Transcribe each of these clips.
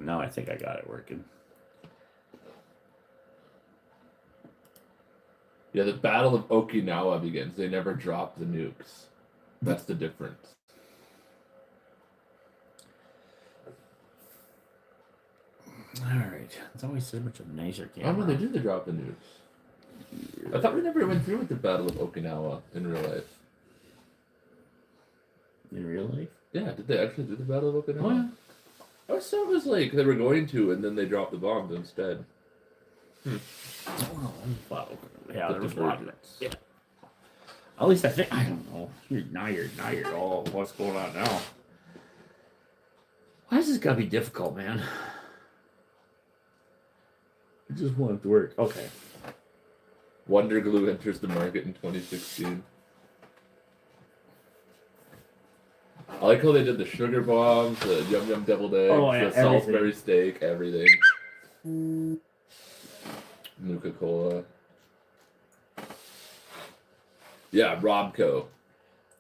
Now I think I got it working. Yeah, the Battle of Okinawa begins. They never dropped the nukes. That's the difference. All right. It's always so much a nicer camera. I mean, they did drop the nukes. I thought we never went through with the Battle of Okinawa in real life. In real life? Yeah, did they actually do the Battle of Okinawa? Oh, yeah. I always thought it was like they were going to, and then they dropped the bombs instead. Oh, no. Wow. Yeah, there was a lot of it. Yeah. At least I think, I don't know. Now you're all, what's going on now? Why is this gotta be difficult, man? I just want it to work. Okay. Wonder Glue enters the market in 2016. I like how they did the sugar bombs, the Yum Yum deviled eggs, the Salisbury steak, everything. Nuka-Cola. Yeah, Robco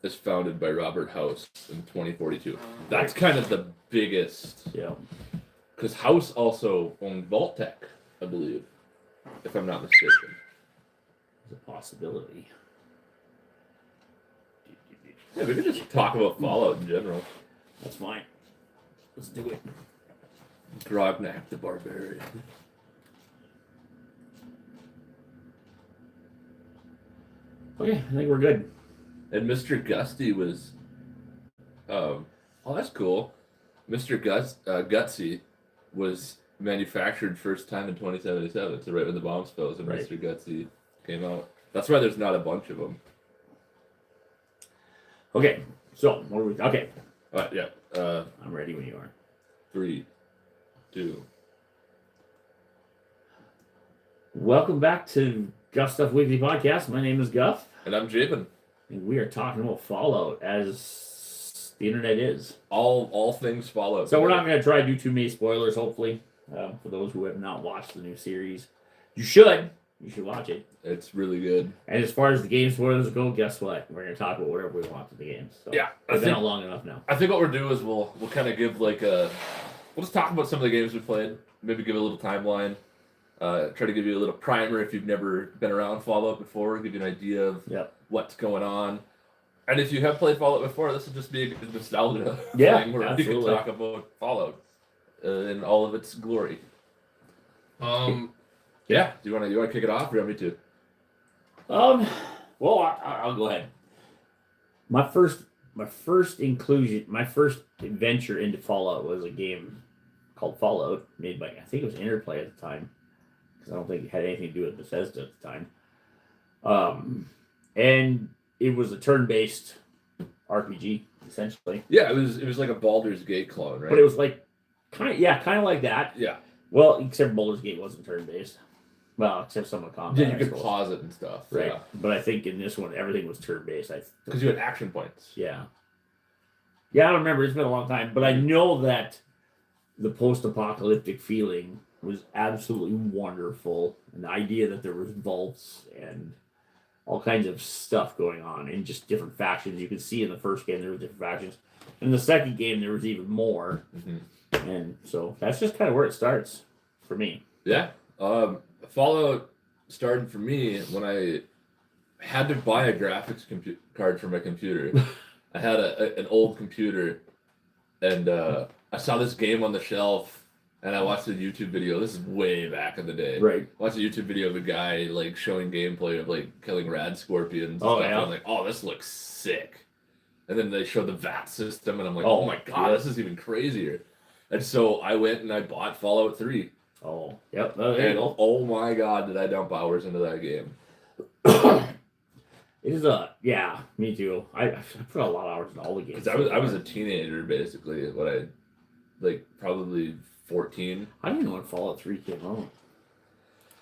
is founded by Robert House in 2042. That's kind of the biggest. Yeah. Because House also owned Vault-Tec, I believe, if I'm not mistaken. There's a possibility. Yeah, we could just talk about Fallout in general. That's fine. Let's do it. Grognak the Barbarian. Okay, I think we're good. And Mr. Gusty was... oh, that's cool. Mr. Gutsy was manufactured first time in 2077, so right when the bomb spills and Right. Mr. Gutsy came out. That's why there's not a bunch of them. Okay, so what are we? Okay, Yeah. I'm ready when you are. 3, 2. Welcome back to Guffs Stuff Weekly Podcast. My name is Guff, And I'm Jabin. and we are talking about Fallout as the internet is. All things Fallout. So we're not going to try to do too many spoilers. Hopefully, for those who have not watched the new series, you should. You should watch it. It's really good. And as far as the game spoilers go, guess what? We're going to talk about whatever we want to the games. So Yeah, we've been out long enough now. I think what we'll do is we'll kind of give like a... We'll just talk about some of the games we played. Maybe give a little timeline. Try to give you a little primer if you've never been around Fallout before. Give you an idea of what's going on. And if you have played Fallout before, this will just be a nostalgia thing where we can talk about Fallout in all of its glory. Yeah. Do you want to kick it off, or you want me to? Well, I'll go ahead. My first adventure into Fallout was a game called Fallout, made by, I think it was Interplay at the time, because I don't think it had anything to do with Bethesda at the time. And it was a turn-based RPG, essentially. Yeah, it was like a Baldur's Gate clone, right? But it was like kind of like that. Yeah. Well, except Baldur's Gate wasn't turn-based. Well, except some of the combat. Yeah, you could pause it and stuff. Right. Yeah. But I think in this one, everything was turn-based. Because you had action points. Yeah. Yeah, I don't remember. It's been a long time. But I know that the post-apocalyptic feeling was absolutely wonderful. And the idea that there was vaults and all kinds of stuff going on in just different factions. You could see in the first game there were different factions. In the second game, there was even more. Mm-hmm. And so that's just kind of where it starts for me. Yeah. Fallout started for me when I had to buy a graphics card for my computer. I had an old computer, and I saw this game on the shelf, and I watched a YouTube video. This is way back in the day. Right. I watched a YouTube video of a guy like showing gameplay of like killing rad scorpions. Oh, and yeah. I'm like, oh, this looks sick. And then they showed the VAT system, and I'm like, oh my god, this is even crazier. And so I went and I bought Fallout 3. Oh, yep. And oh my god, did I dump hours into that game. It is me too. I put a lot of hours in all the games. I was a teenager basically when I, like, probably 14. I don't even know when Fallout 3 came out.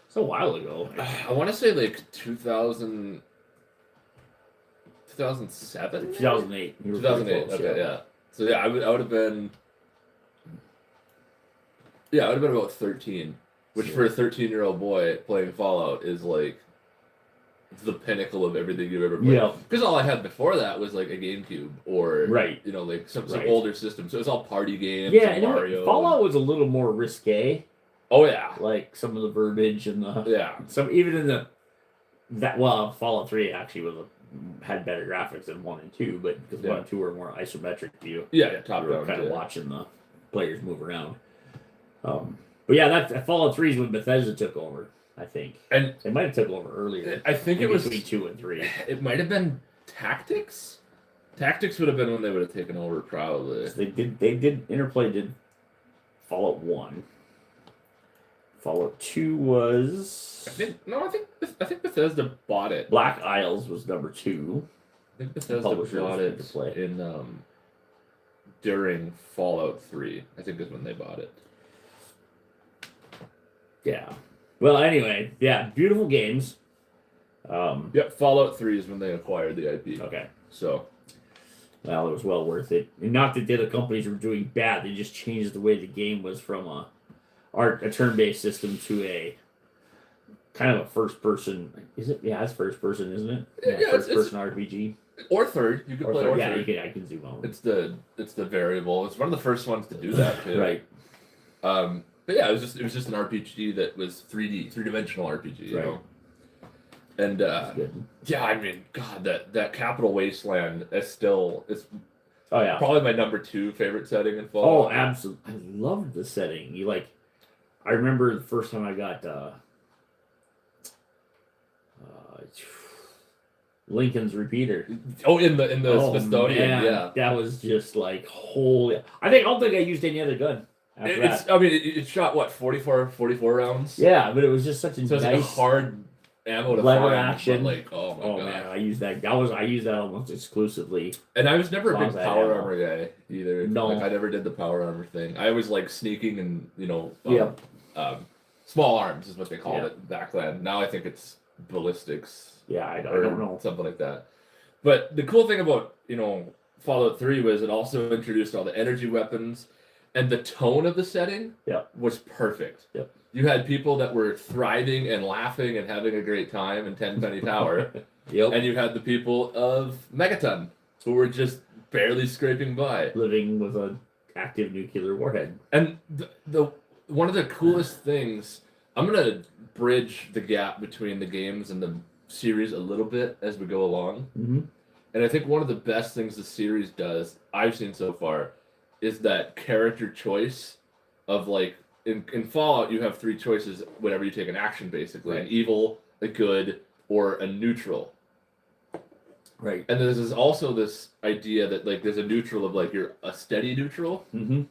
It's a while ago. I want to say like 2007? 2008. 2008, close, okay, yeah. So yeah, I would have been... Yeah, I would have been about 13, which for a 13-year-old boy playing Fallout is like the pinnacle of everything you've ever played. Yeah. Because all I had before that was like a GameCube or Right. you know, like some older systems. So it was all party games. Yeah, and Mario. Fallout was a little more risque. Oh yeah. Like some of the verbiage and the some even in the Fallout 3 actually had better graphics than 1 and 2, but because 1 and 2 were more isometric view. Yeah, top down. Kind of watching the players move around. But yeah, that Fallout 3 is when Bethesda took over, I think. And they might have took over earlier. I think it was between 2 and 3. It might have been Tactics. Tactics would have been when they would have taken over, probably. So Interplay did Fallout 1. Fallout 2 was... I think Bethesda bought it. Black Isles was number 2. I think Bethesda bought it in during Fallout 3. I think is when they bought it. Yeah. Well, anyway, yeah, beautiful games. Yep, Fallout 3 is when they acquired the IP. Okay. So... Well, it was well worth it. And not that the other companies were doing bad. They just changed the way the game was from a turn-based system to a kind of a first-person. Is it? Yeah, it's first-person, isn't it? Yeah, first-person RPG. Or third. You can play or third. Yeah, I can zoom out. It's the variable. It's one of the first ones to do that too. Right. But yeah, it was just an RPG that was 3D, three-dimensional RPG. You know. And yeah, I mean, God, that Capital Wasteland is probably my number 2 favorite setting in Fallout. Oh, absolutely! I loved the setting. I remember the first time I got Lincoln's repeater. Oh, in the Smithsonian, man, yeah. That was just like holy. I don't think I used any other gun. It shot what 44 rounds. Yeah, but it was just such a nice, like a hard ammo to lever find, action. Like, oh my god, man, I used that. I used that almost exclusively. And I was never a big power armor guy either. No, like I never did the power armor thing. I was like sneaking and small arms is what they called it back then. Now I think it's ballistics. Yeah, I don't know, something like that. But the cool thing about Fallout 3 was it also introduced all the energy weapons, and the tone of the setting was perfect. Yep. You had people that were thriving and laughing and having a great time in Tenpenny Tower. Yep. And you had the people of Megaton who were just barely scraping by. Living with an active nuclear warhead. And the one of the coolest things, I'm going to bridge the gap between the games and the series a little bit as we go along. Mm-hmm. And I think one of the best things the series does, I've seen so far, is that character choice of like, in Fallout, you have 3 choices whenever you take an action, basically. Right. An evil, a good, or a neutral. Right. And there's also this idea that, like, there's a neutral of, like, you're a steady neutral. Mm-hmm.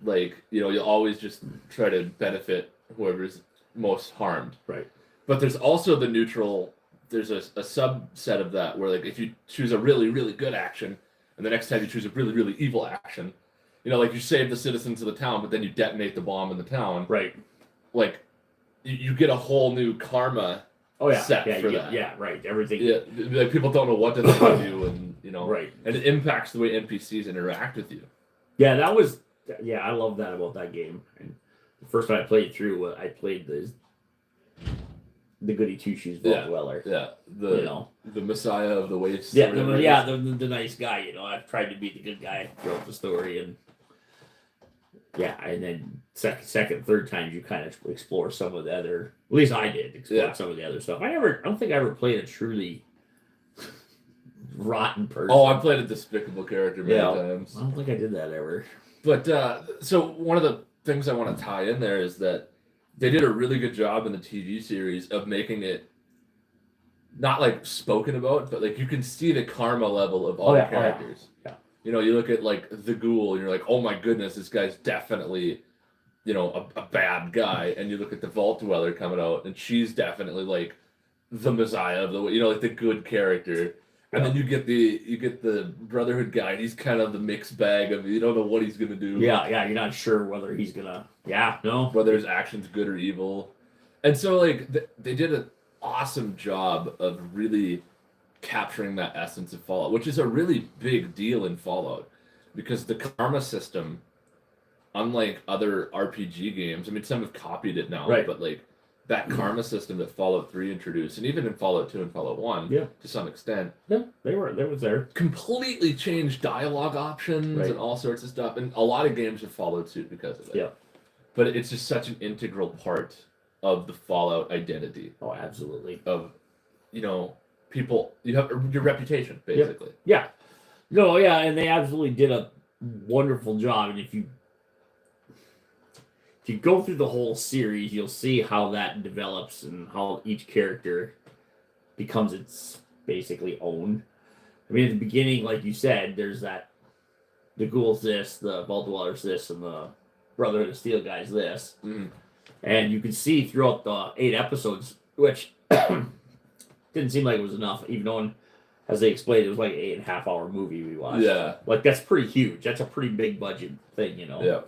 Like, you'll always just try to benefit whoever's most harmed. Right. But there's also the neutral, there's a subset of that where, like, if you choose a really, really good action, and the next time you choose a really, really evil action, like you save the citizens of the town, but then you detonate the bomb in the town. Right. Like, you get a whole new karma set for that. Yeah, right. Everything. Yeah, like people don't know what to think of you, and right. And it impacts the way NPCs interact with you. Yeah, that was. Yeah, I love that about that game. And the first time I played through, I played the goody two shoes Dweller. Yeah, the Messiah of the Wastes. Yeah, the nice guy. I've tried to be the good guy throughout the story, and and then second, third times you kind of explore some of the other. At least I did explore some of the other stuff. I don't think I ever played a truly rotten person. Oh, I played a despicable character many times. I don't think I did that ever. But so one of the things I want to tie in there is that they did a really good job in the TV series of making it not like spoken about, but like you can see the karma level of all the characters. Yeah. You look at like the Ghoul and you're like, oh my goodness, this guy's definitely, a bad guy. And you look at the Vault Dweller coming out and she's definitely like the Messiah of the, like the good character. And then you get the Brotherhood guy, and he's kind of the mixed bag of you don't know what he's gonna do. Yeah, you're not sure whether he's gonna. Whether his action's good or evil, and so like they did an awesome job of really capturing that essence of Fallout, which is a really big deal in Fallout, because the karma system, unlike other RPG games, I mean some have copied it now, but like that karma system that Fallout 3 introduced, and even in Fallout 2 and Fallout 1, Yeah. to some extent, Yeah, they was there. Completely changed dialogue options and all sorts of stuff, and a lot of games have followed suit because of it. Yeah. But it's just such an integral part of the Fallout identity. Oh, absolutely. Of, people, you have your reputation, basically. Yeah. No, yeah, and they absolutely did a wonderful job. And if you go through the whole series, you'll see how that develops and how each character becomes its basically own. I mean, at the beginning, like you said, there's the ghouls this, the Vault Dwellers this, and the Brotherhood of Steel guys this. Mm-hmm. And you can see throughout the 8 episodes, which didn't seem like it was enough, even though, as they explained, it was like an 8.5-hour movie we watched. Yeah. Like, that's pretty huge. That's a pretty big budget thing, Yeah.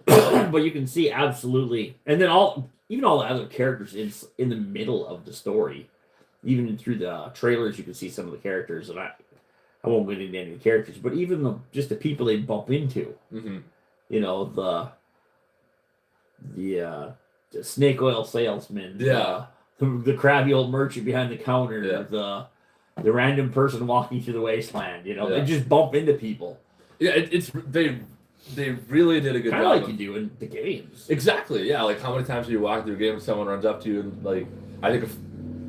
But you can see absolutely, and then all the other characters in the middle of the story, even through the trailers, you can see some of the characters, and I won't get into any of the characters, but even just the people they bump into, Mm-hmm. The snake oil salesman, Yeah, the crabby old merchant behind the counter, yeah. the random person walking through the wasteland, they just bump into people. Yeah, they really did a good job. Kind of like you do in the games. Exactly, yeah. Like, how many times do you walk through a game and someone runs up to you and, like, I think of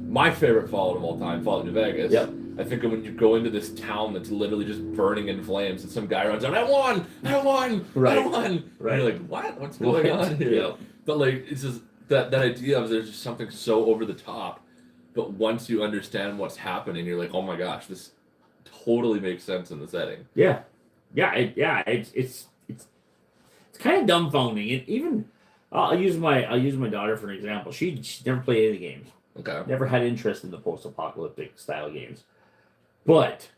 my favorite Fallout of all time, Fallout New Vegas. Yep. I think of when you go into this town that's literally just burning in flames and some guy runs out, I won! Right. I won! Right. And you're like, what? What's going on here? Yeah. But, like, it's just that idea of there's just something so over the top, but once you understand what's happening, you're like, oh my gosh, this totally makes sense in the setting. Yeah. It's kind of dumbfounding. And even I'll use my daughter for an example. She never played any of the games. Okay. Never had interest in the post-apocalyptic style games, but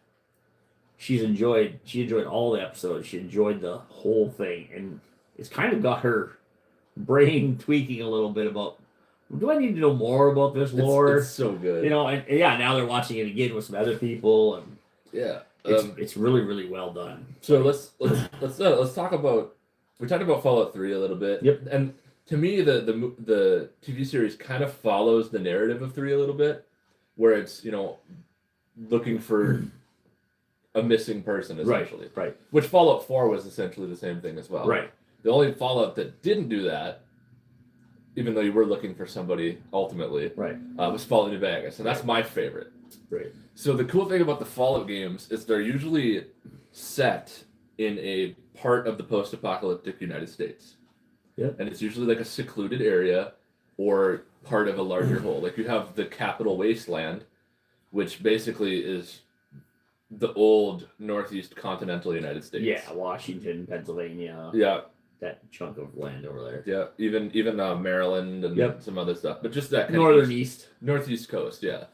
she enjoyed all the episodes. She enjoyed the whole thing, and it's kind of got her brain tweaking a little bit about, do I need to know more about this lore? It's so good. And yeah, now they're watching it again with some other people, and yeah, it's really, really well done. So let's talk about. We talked about Fallout 3 a little bit. Yep. And to me, the TV series kind of follows the narrative of 3 a little bit, where it's looking for a missing person essentially. Right. Which Fallout 4 was essentially the same thing as well. Right. The only Fallout that didn't do that, even though you were looking for somebody ultimately, Right. Was Fallout New Vegas, and that's my favorite. Right. So the cool thing about the Fallout games is they're usually set in a part of the post-apocalyptic United States. Yeah. And it's usually like a secluded area or part of a larger whole. Like you have the capital wasteland, which basically is the old northeast continental United States. Yeah, Washington, Pennsylvania. Yeah. That chunk of land over there. Yeah, even Maryland and some other stuff. But just that kind northeast coast, yeah.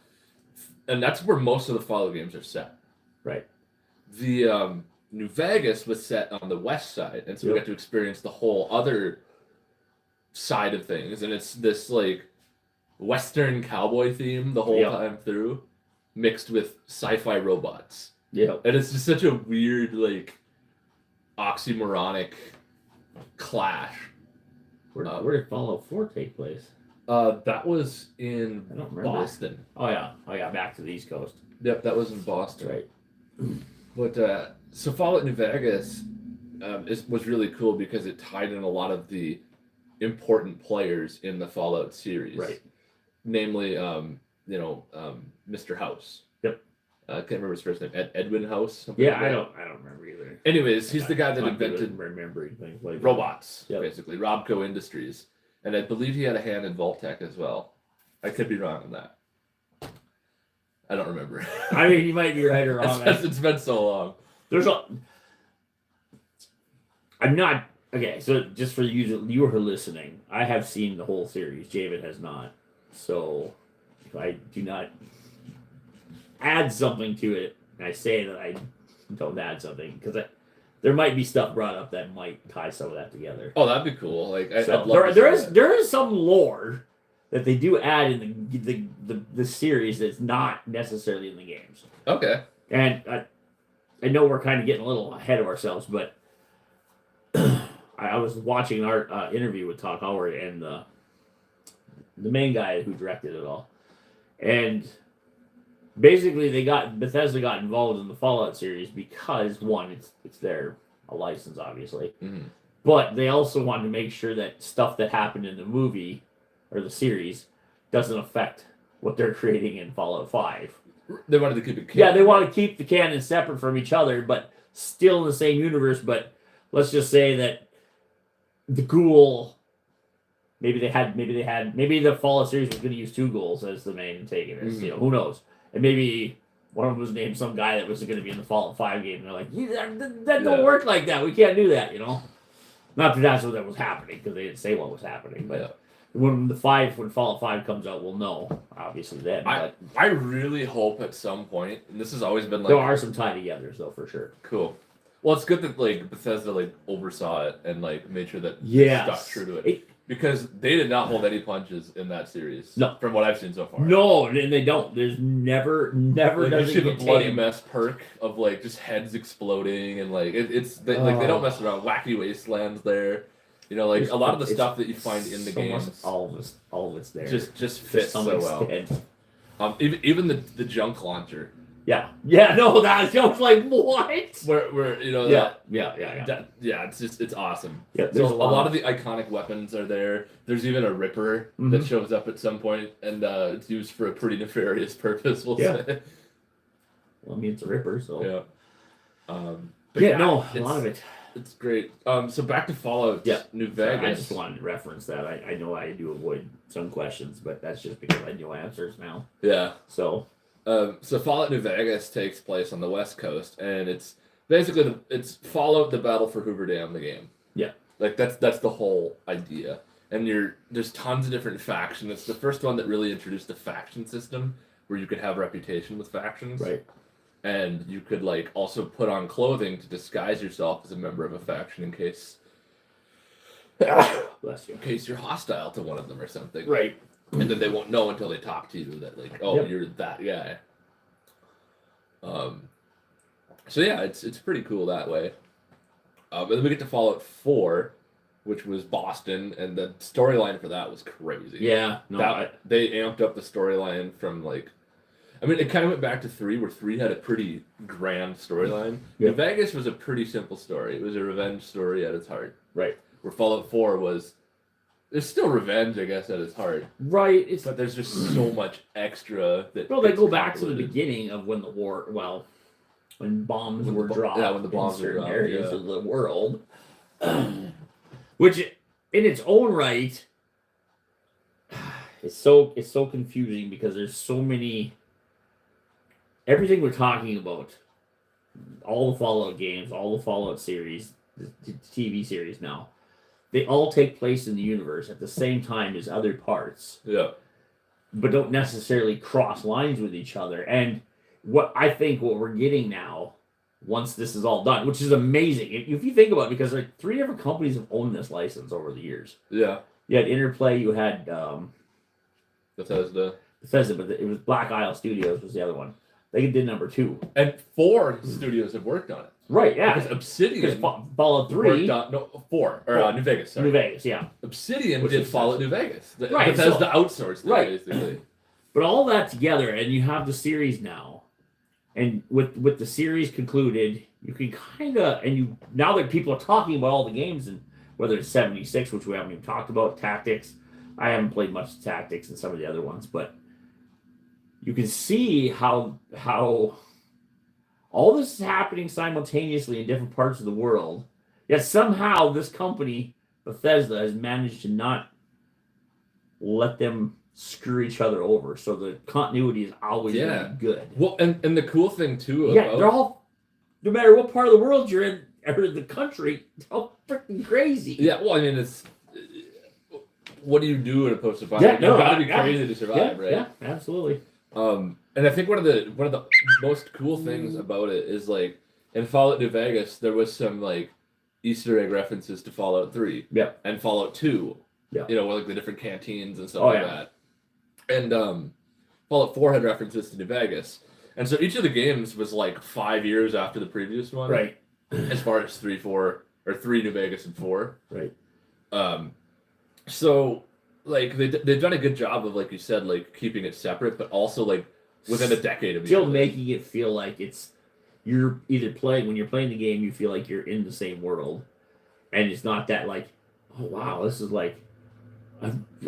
And that's where most of the Fallout games are set. Right. The New Vegas was set on the west side, and so we got to experience the whole other side of things, and it's this like Western cowboy theme the whole time through, mixed with sci-fi robots. Yeah. And it's just such a weird, like, oxymoronic clash. Where did Fallout 4 take place? That was in Boston. Oh yeah, back to the East Coast. Yep, that was in Boston. Right. But so Fallout New Vegas was really cool because it tied in a lot of the important players in the Fallout series. Right. Namely, Mr. House. Yep. I can't remember his first name. Edwin House. Yeah, I don't remember either. Anyways, he's the guy that invented remembering things like robots, basically Robco Industries, and I believe he had a hand in Vault Tech as well. I could be wrong on that. I don't remember. I mean, you might be right or wrong. It's been so long. I'm not okay. So just for you who are listening, I have seen the whole series. Javid has not. So if I do not add something to it, and I say that I don't add something because there might be stuff brought up that might tie some of that together. Oh, that'd be cool. Like there is some lore that they do add in the series that's not necessarily in the games. Okay. And I know we're kind of getting a little ahead of ourselves, but I was watching our interview with Todd Howard, and the main guy who directed it all, and basically Bethesda got involved in the Fallout series because one, it's their a license obviously, but they also wanted to make sure that stuff that happened in the movie or the series doesn't affect what they're creating in Fallout 5. They wanted to keep it canon. Yeah, they want to keep the canon separate from each other, but still in the same universe. But let's just say that the ghoul, maybe the Fallout series was going to use 2 ghouls as the main antagonists. You know, who knows? And maybe one of them was named some guy that was going to be in the Fallout 5 game. And they're like, that don't work like that. We can't do that, you know? Not that that's what was happening, because they didn't say what was happening. But when Fallout 5 comes out, we'll know, obviously, then. I really hope at some point, and this has always been like... There are some tie-togethers, though, for sure. Cool. Well, it's good that like Bethesda like oversaw it and like made sure that they stuck true to it. Because they did not hold any punches in that series. No. From what I've seen so far. No, and they don't. There's never like, does you it see get the bloody tamed. mess perk of like just heads exploding and like they don't mess around. Wacky wastelands there. You know, like a lot of the stuff that you find in the games. All of it's there. Just fits so well. Even the junk launcher. Yeah. No, that was like what? Where you know Yeah. It's awesome. Yeah, so a lot of the iconic weapons are there. There's even a Ripper that shows up at some point, and it's used for a pretty nefarious purpose. We'll say. Well, I mean, it's a Ripper, so but a lot of it. It's great. So back to Fallout New Vegas. I just wanted to reference that. I know I do avoid some questions, but that's just because I know answers now. Yeah. So Fallout New Vegas takes place on the West Coast, and it's basically it's Fallout: The Battle for Hoover Dam, the game. Yeah. Like that's the whole idea. And there's tons of different factions. It's the first one that really introduced a faction system where you could have reputation with factions. Right. And you could like also put on clothing to disguise yourself as a member of a faction in case bless you. In case you're hostile to one of them or something. Right. And then they won't know until they talk to you that like, you're that guy. So yeah, it's pretty cool that way. And then we get to Fallout 4, which was Boston, and the storyline for that was crazy. Yeah. No, they amped up the storyline from like, I mean, it kind of went back to 3, where 3 had a pretty grand storyline. Yep. Vegas was a pretty simple story. It was a revenge story at its heart. Right. Where Fallout 4 was, there's still revenge, I guess, at its heart. Right. But there's just so much extra that. Well, they go back to the beginning of when the war. Well, when bombs were dropped. Yeah, when the bombs in certain were dropped, areas of the world, which, in its own right, is so confusing because there's so many. Everything we're talking about, all the Fallout games, all the Fallout series, the TV series now, they all take place in the universe at the same time as other parts. Yeah. But don't necessarily cross lines with each other. And what we're getting now, once this is all done, which is amazing. If you think about it, because like 3 different companies have owned this license over the years. Yeah. You had Interplay, you had Bethesda, but it was Black Isle Studios was the other one. They did number 2. And 4 studios have worked on it. Right, yeah. Because Obsidian Fallout 3. 4. Or New Vegas, sorry. New Vegas, yeah. Obsidian did Fallout New Vegas. Right. Bethesda outsourced it, right. basically. But all that together, and you have the series now. And with the series concluded, you can kind of, now that people are talking about all the games, and whether it's 76, which we haven't even talked about, Tactics. I haven't played much Tactics and some of the other ones, but you can see how all this is happening simultaneously in different parts of the world. Yet somehow this company, Bethesda, has managed to not let them screw each other over. So the continuity is always really good. Well, and the cool thing too, they're all, no matter what part of the world you're in, or the country, it's all freaking crazy. Yeah, well, I mean, it's, what do you do in a post-apocalyptic? You've got to be crazy to survive, right? Yeah, absolutely. And I think one of the most cool things about it is like in Fallout New Vegas there was some like Easter egg references to Fallout 3. Yeah. And Fallout 2. Yeah. You know, like the different canteens and stuff like that. And Fallout 4 had references to New Vegas. And so each of the games was like 5 years after the previous one. Right. As far as 3 New Vegas and 4. Right. So like they've done a good job of, like you said, like keeping it separate, but also like within a decade of each still other. making it feel like you're either playing when you're playing the game, you feel like you're in the same world, and it's not that like, oh wow, this is like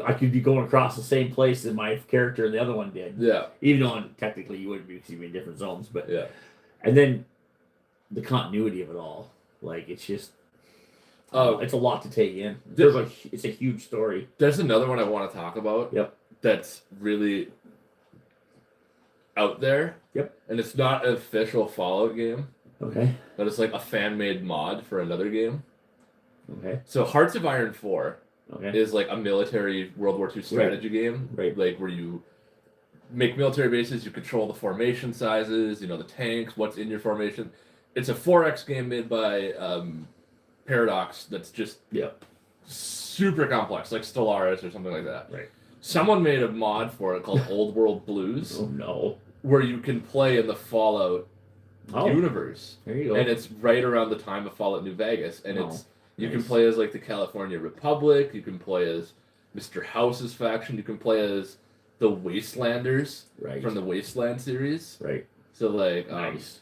I could be going across the same place that my character and the other one did. Yeah. Even though technically you wouldn't be because you'd be in different zones, but yeah. And then the continuity of it all, like it's just. It's a lot to take in. It's a huge story. There's another one I want to talk about. Yep. That's really out there. Yep. And it's not an official Fallout game. Okay. But it's like a fan-made mod for another game. Okay. So Hearts of Iron 4 is like a military World War II strategy game. Right. Like where you make military bases, you control the formation sizes, the tanks, what's in your formation. It's a 4X game made by Paradox that's just super complex, like Stellaris or something like that. Right. Someone made a mod for it called Old World Blues. Oh no. Where you can play in the Fallout universe. There you go. And it's right around the time of Fallout New Vegas. And you can play as like the California Republic, you can play as Mr. House's faction, you can play as the Wastelanders from the Wasteland series. Right. So like nice.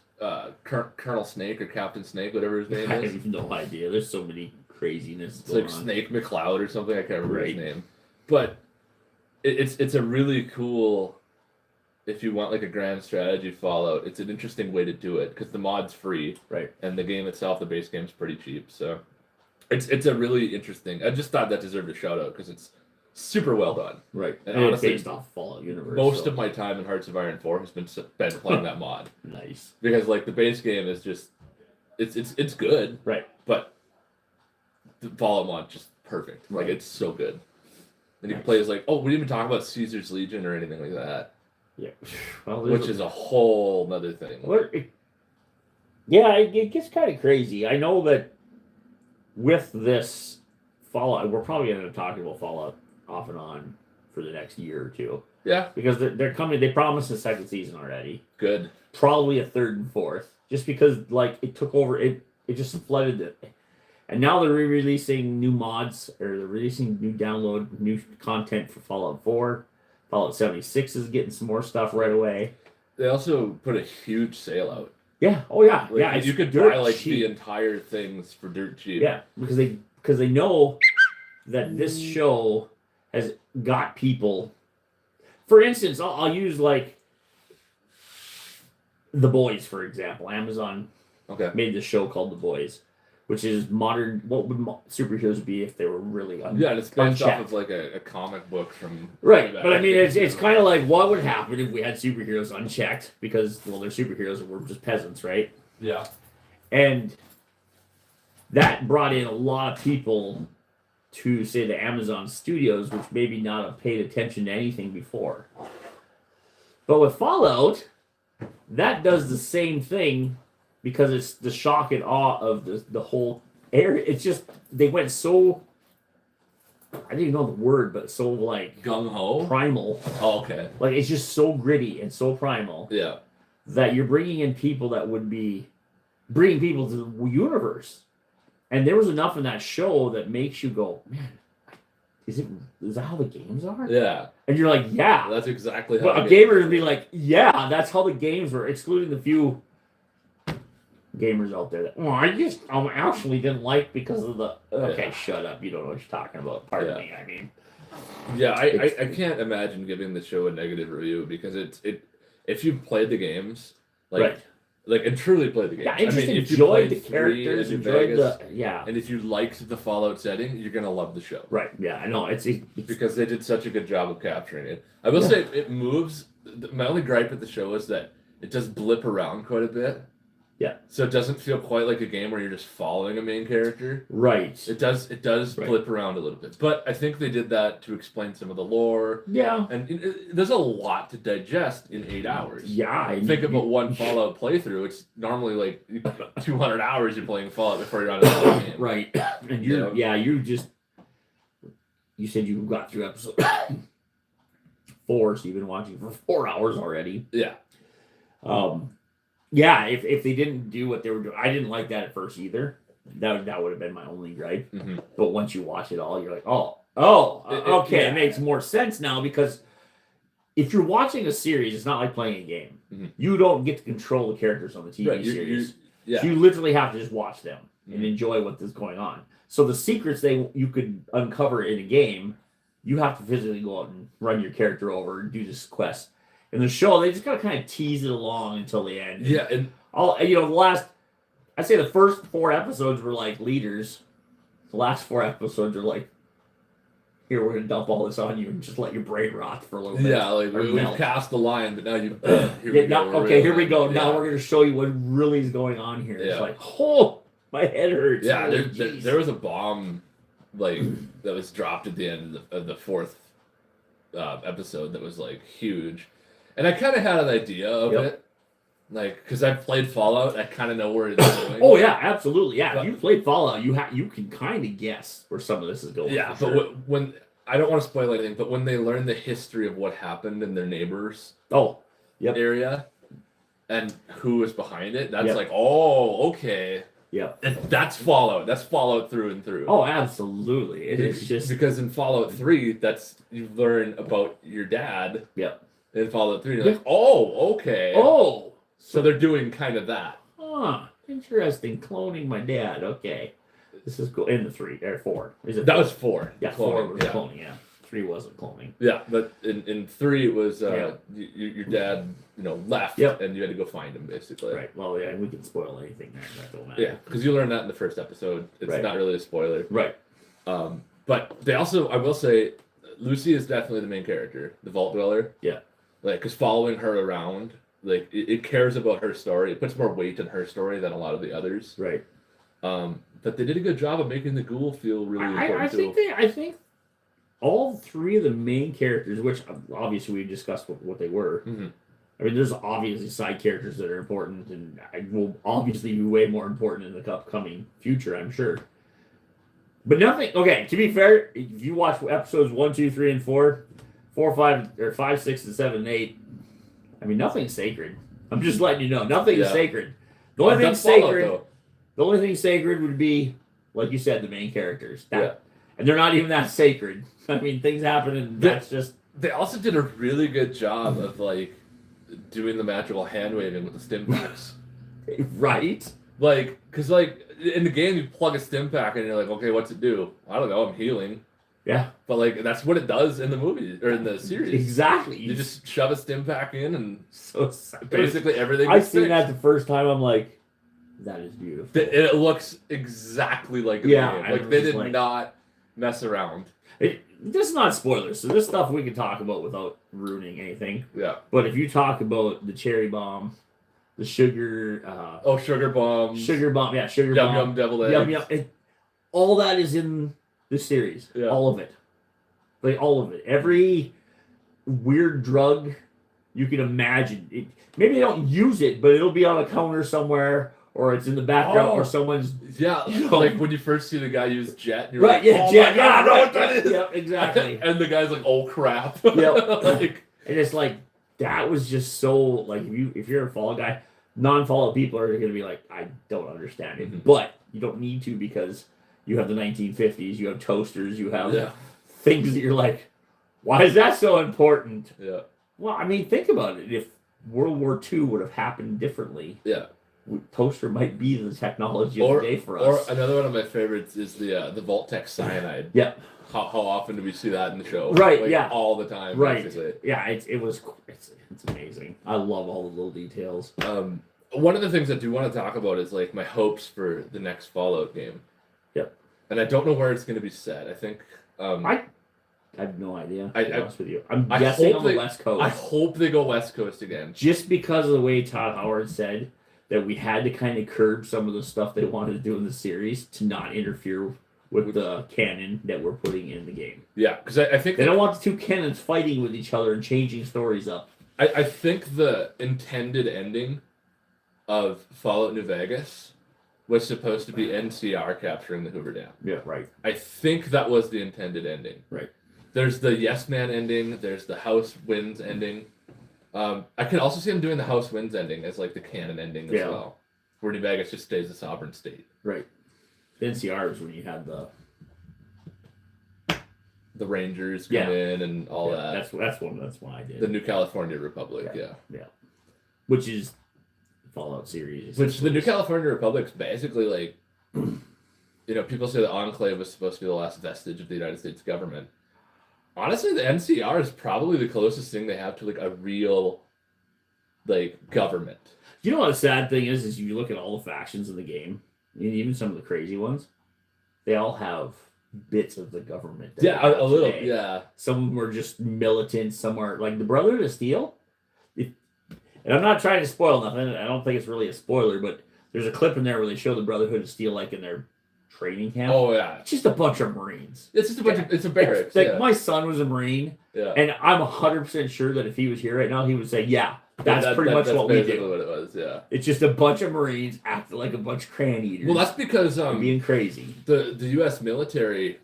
Colonel Snake or Captain Snake, whatever his name is. I have no idea. There's so many craziness. It's like Snake McCloud or something. I can't remember his name. But it's a really cool. If you want like a grand strategy Fallout, it's an interesting way to do it because the mod's free, right? And the game itself, the base game's pretty cheap. So it's a really interesting. I just thought that deserved a shout out because it's super well done, right? And honestly, based off Fallout universe. Most of my time in Hearts of Iron 4 has been spent playing that mod. Nice, because like the base game is just it's good, right? But the Fallout mod just perfect. Right. Like it's so good. And you can play as like, we didn't even talk about Caesar's Legion or anything like that. Yeah, well, which is a whole nother thing. It gets kind of crazy. I know that with this Fallout, we're probably going to end up talking about Fallout off and on for the next year or two. Yeah, because they're coming. They promised a second season already. Good. Probably a third and fourth, just because like it took over. It just flooded it. And now they're re-releasing new mods, or they're releasing new content for Fallout 4. Fallout 76 is getting some more stuff right away. They also put a huge sale out. Yeah. Oh yeah. Like, yeah. You could buy like cheap. The entire things for dirt cheap. Yeah, because they know that this show has got people. For instance, I'll use like The Boys for example. Amazon made this show called The Boys, which is modern. What would superheroes be if they were really it's based off of like a comic book from right. But I mean, it's kind of like what would happen if we had superheroes unchecked because they're superheroes and we're just peasants, right? Yeah. And that brought in a lot of people to say the Amazon studios, which maybe not have paid attention to anything before. But with Fallout, that does the same thing. Because it's the shock and awe of the whole area. It's just, they went so, I didn't even know the word, but so like... gung-ho? Primal. Oh, okay. Like, it's just so gritty and so primal. Yeah. That you're bringing in people that would be... bringing people to the universe. And there was enough in that show that makes you go, man, is that how the games are? Yeah. And you're like, yeah. That's exactly how but a gamer would be like, yeah, that's how the games were, excluding the few... gamers out there that I actually didn't like because of the shut up, you don't know what you're talking about. Pardon me. I mean, I can't imagine giving the show a negative review because it if you've played the games and truly played the games, and just enjoyed the characters, and if you liked the Fallout setting, you're gonna love the show. Right? Yeah, I know it's because they did such a good job of capturing it. I will say it moves. My only gripe with the show is that it does blip around quite a bit. Yeah. So it doesn't feel quite like a game where you're just following a main character. Right. It does blip around a little bit. But I think they did that to explain some of the lore. Yeah. And there's a lot to digest in 8 hours. Yeah. Think about one Fallout playthrough. It's normally like 200 hours you're playing Fallout before you're on another game. Right. And you said you got through episode 4, so you've been watching for 4 hours already. Yeah. Yeah, if they didn't do what they were doing, I didn't like that at first either. That would have been my only gripe. Mm-hmm. But once you watch it all, you're like, oh, Oh, okay. Yeah. It makes more sense now because if you're watching a series, it's not like playing a game. Mm-hmm. You don't get to control the characters on the TV series. Yeah. So you literally have to just watch them and enjoy what is going on. So the secrets you could uncover in a game, you have to physically go out and run your character over and do this quest. In the show, they just gotta kind of tease it along until the end. Yeah, and I'd say the first 4 episodes were like leaders. The last 4 episodes are like, here, we're gonna dump all this on you and just let your brain rot for a little bit. Yeah, like we've cast the line, but now you. Here we go. Now we're gonna show you what really is going on here. Yeah. It's like, oh, my head hurts. Yeah, there was a bomb, like that was dropped at the end of the 4th episode that was like huge, and I kind of had an idea of it. Like, because I've played Fallout, I kind of know where it's going. Oh yeah, absolutely. Yeah, but, if you played Fallout, you can kind of guess where some of this is going. Yeah, but when I don't want to spoil anything, but when they learn the history of what happened in their neighbors' area and who was behind it, that's like, oh, okay. Yeah, that's Fallout. That's Fallout through and through. Oh, absolutely. It is just because in Fallout 3, you learn about your dad. Yeah. In Fallout 3, you're like, oh, okay. Oh. So they're doing kind of that. Huh. Interesting. Cloning my dad. Okay. This is cool. In the 3 or 4. Is it? That was 4. Yeah, 4 was cloning. Yeah. 3 wasn't cloning. Yeah, but in 3 it was your dad, left, and you had to go find him basically. Right. Well, yeah, we can spoil anything there. That don't matter. Yeah, because you learn that in the first episode. It's not really a spoiler. Right. But they also, I will say, Lucy is definitely the main character, the Vault Dweller. Yeah. Like, because following her around, like it cares about her story. It puts more weight in her story than a lot of the others. Right. But they did a good job of making the ghoul feel really important. I think all 3 of the main characters, which obviously we discussed what they were. Mm-hmm. I mean, there's obviously side characters that are important and will obviously be way more important in the upcoming future, I'm sure. But nothing. Okay, to be fair, if you watch episodes 1, 2, 3, and 4, 4, 5, or 5, 6, and 7, and 8. I mean, nothing's sacred. I'm just letting you know, nothing is sacred. The only thing sacred. The only thing sacred would be, like you said, the main characters. And they're not even that sacred. I mean, things happen, and that's just. They also did a really good job of like doing the magical hand waving with the stim packs. Right. Like, because like in the game, you plug a stim pack and you're like, okay, what's it do? I don't know. I'm healing. Yeah. But like that's what it does in the movie or in the series. Exactly. You just shove a stim pack in and so basically everything. I seen that the first time. I'm like, that is beautiful. It looks exactly like the game. Like they did not mess around. This is not spoilers, so this stuff we can talk about without ruining anything. Yeah. But if you talk about the cherry bomb, the sugar. Sugar bomb. Sugar bomb. Yeah, sugar bomb. Yum yum deviled eggs. Yum yum. All that is in the series. Yeah. All of it. Like all of it. Every weird drug you can imagine. Maybe they don't use it, but it'll be on a counter somewhere, or it's in the background, or someo's. Yeah, like when you first see the guy use jet. You're right, like, yeah, jet. Yeah, I know what that is. Yep, exactly. And the guy's like, oh crap. Yep. And it's like, that was just so, like, if you're a Fall guy, non-Fallout people are going to be like, I don't understand it. Mm-hmm. But you don't need to because you have the 1950s, you have toasters, you have things that you're like, why is that so important? Yeah. Well, I mean, think about it. If World War II would have happened differently, toaster might be the technology of the day for us. Or another one of my favorites is the Vault-Tec cyanide. Yeah. How often do we see that in the show? Right, like, all the time. Right. Basically. Yeah, it's amazing. I love all the little details. One of the things I do want to talk about is like my hopes for the next Fallout game. Yep. And I don't know where it's going to be set. I think I have no idea. To be honest with you, I'm guessing on the West Coast. I hope they go West Coast again. Just because of the way Todd Howard said that we had to kind of curb some of the stuff they wanted to do in the series to not interfere with the canon that we're putting in the game. Yeah, because I think they don't want the two canons fighting with each other and changing stories up. I think the intended ending of Fallout New Vegas was supposed to be NCR capturing the Hoover Dam. Yeah, right. I think that was the intended ending. Right. There's the Yes Man ending. There's the House Wins ending. I can also see them doing the House Wins ending as like the canon ending as well, where New Vegas just stays a sovereign state. Right. The NCR is when you had the the Rangers come in and all that. That's one I did. The New California Republic, yeah. Which is Fallout series. Which the New California Republic's basically like, people say the Enclave was supposed to be the last vestige of the United States government. Honestly, the NCR is probably the closest thing they have to like a real, like, government. You know what the sad thing is you look at all the factions in the game, and even some of the crazy ones, they all have bits of the government. Yeah, a little, yeah. Some of them are just militant, some are, like, the Brotherhood of Steel. And I'm not trying to spoil nothing, I don't think it's really a spoiler, but there's a clip in there where they show the Brotherhood of Steel, like, in their training camp. Oh, yeah. It's just a bunch of Marines. It's just a bunch of, it's a barracks. My son was a Marine, and I'm 100% sure that if he was here right now, he would say, that's pretty much what we do. What it was, yeah. It's just a bunch of Marines acting like a bunch of crayon eaters. Well, that's because being crazy. The U.S. military,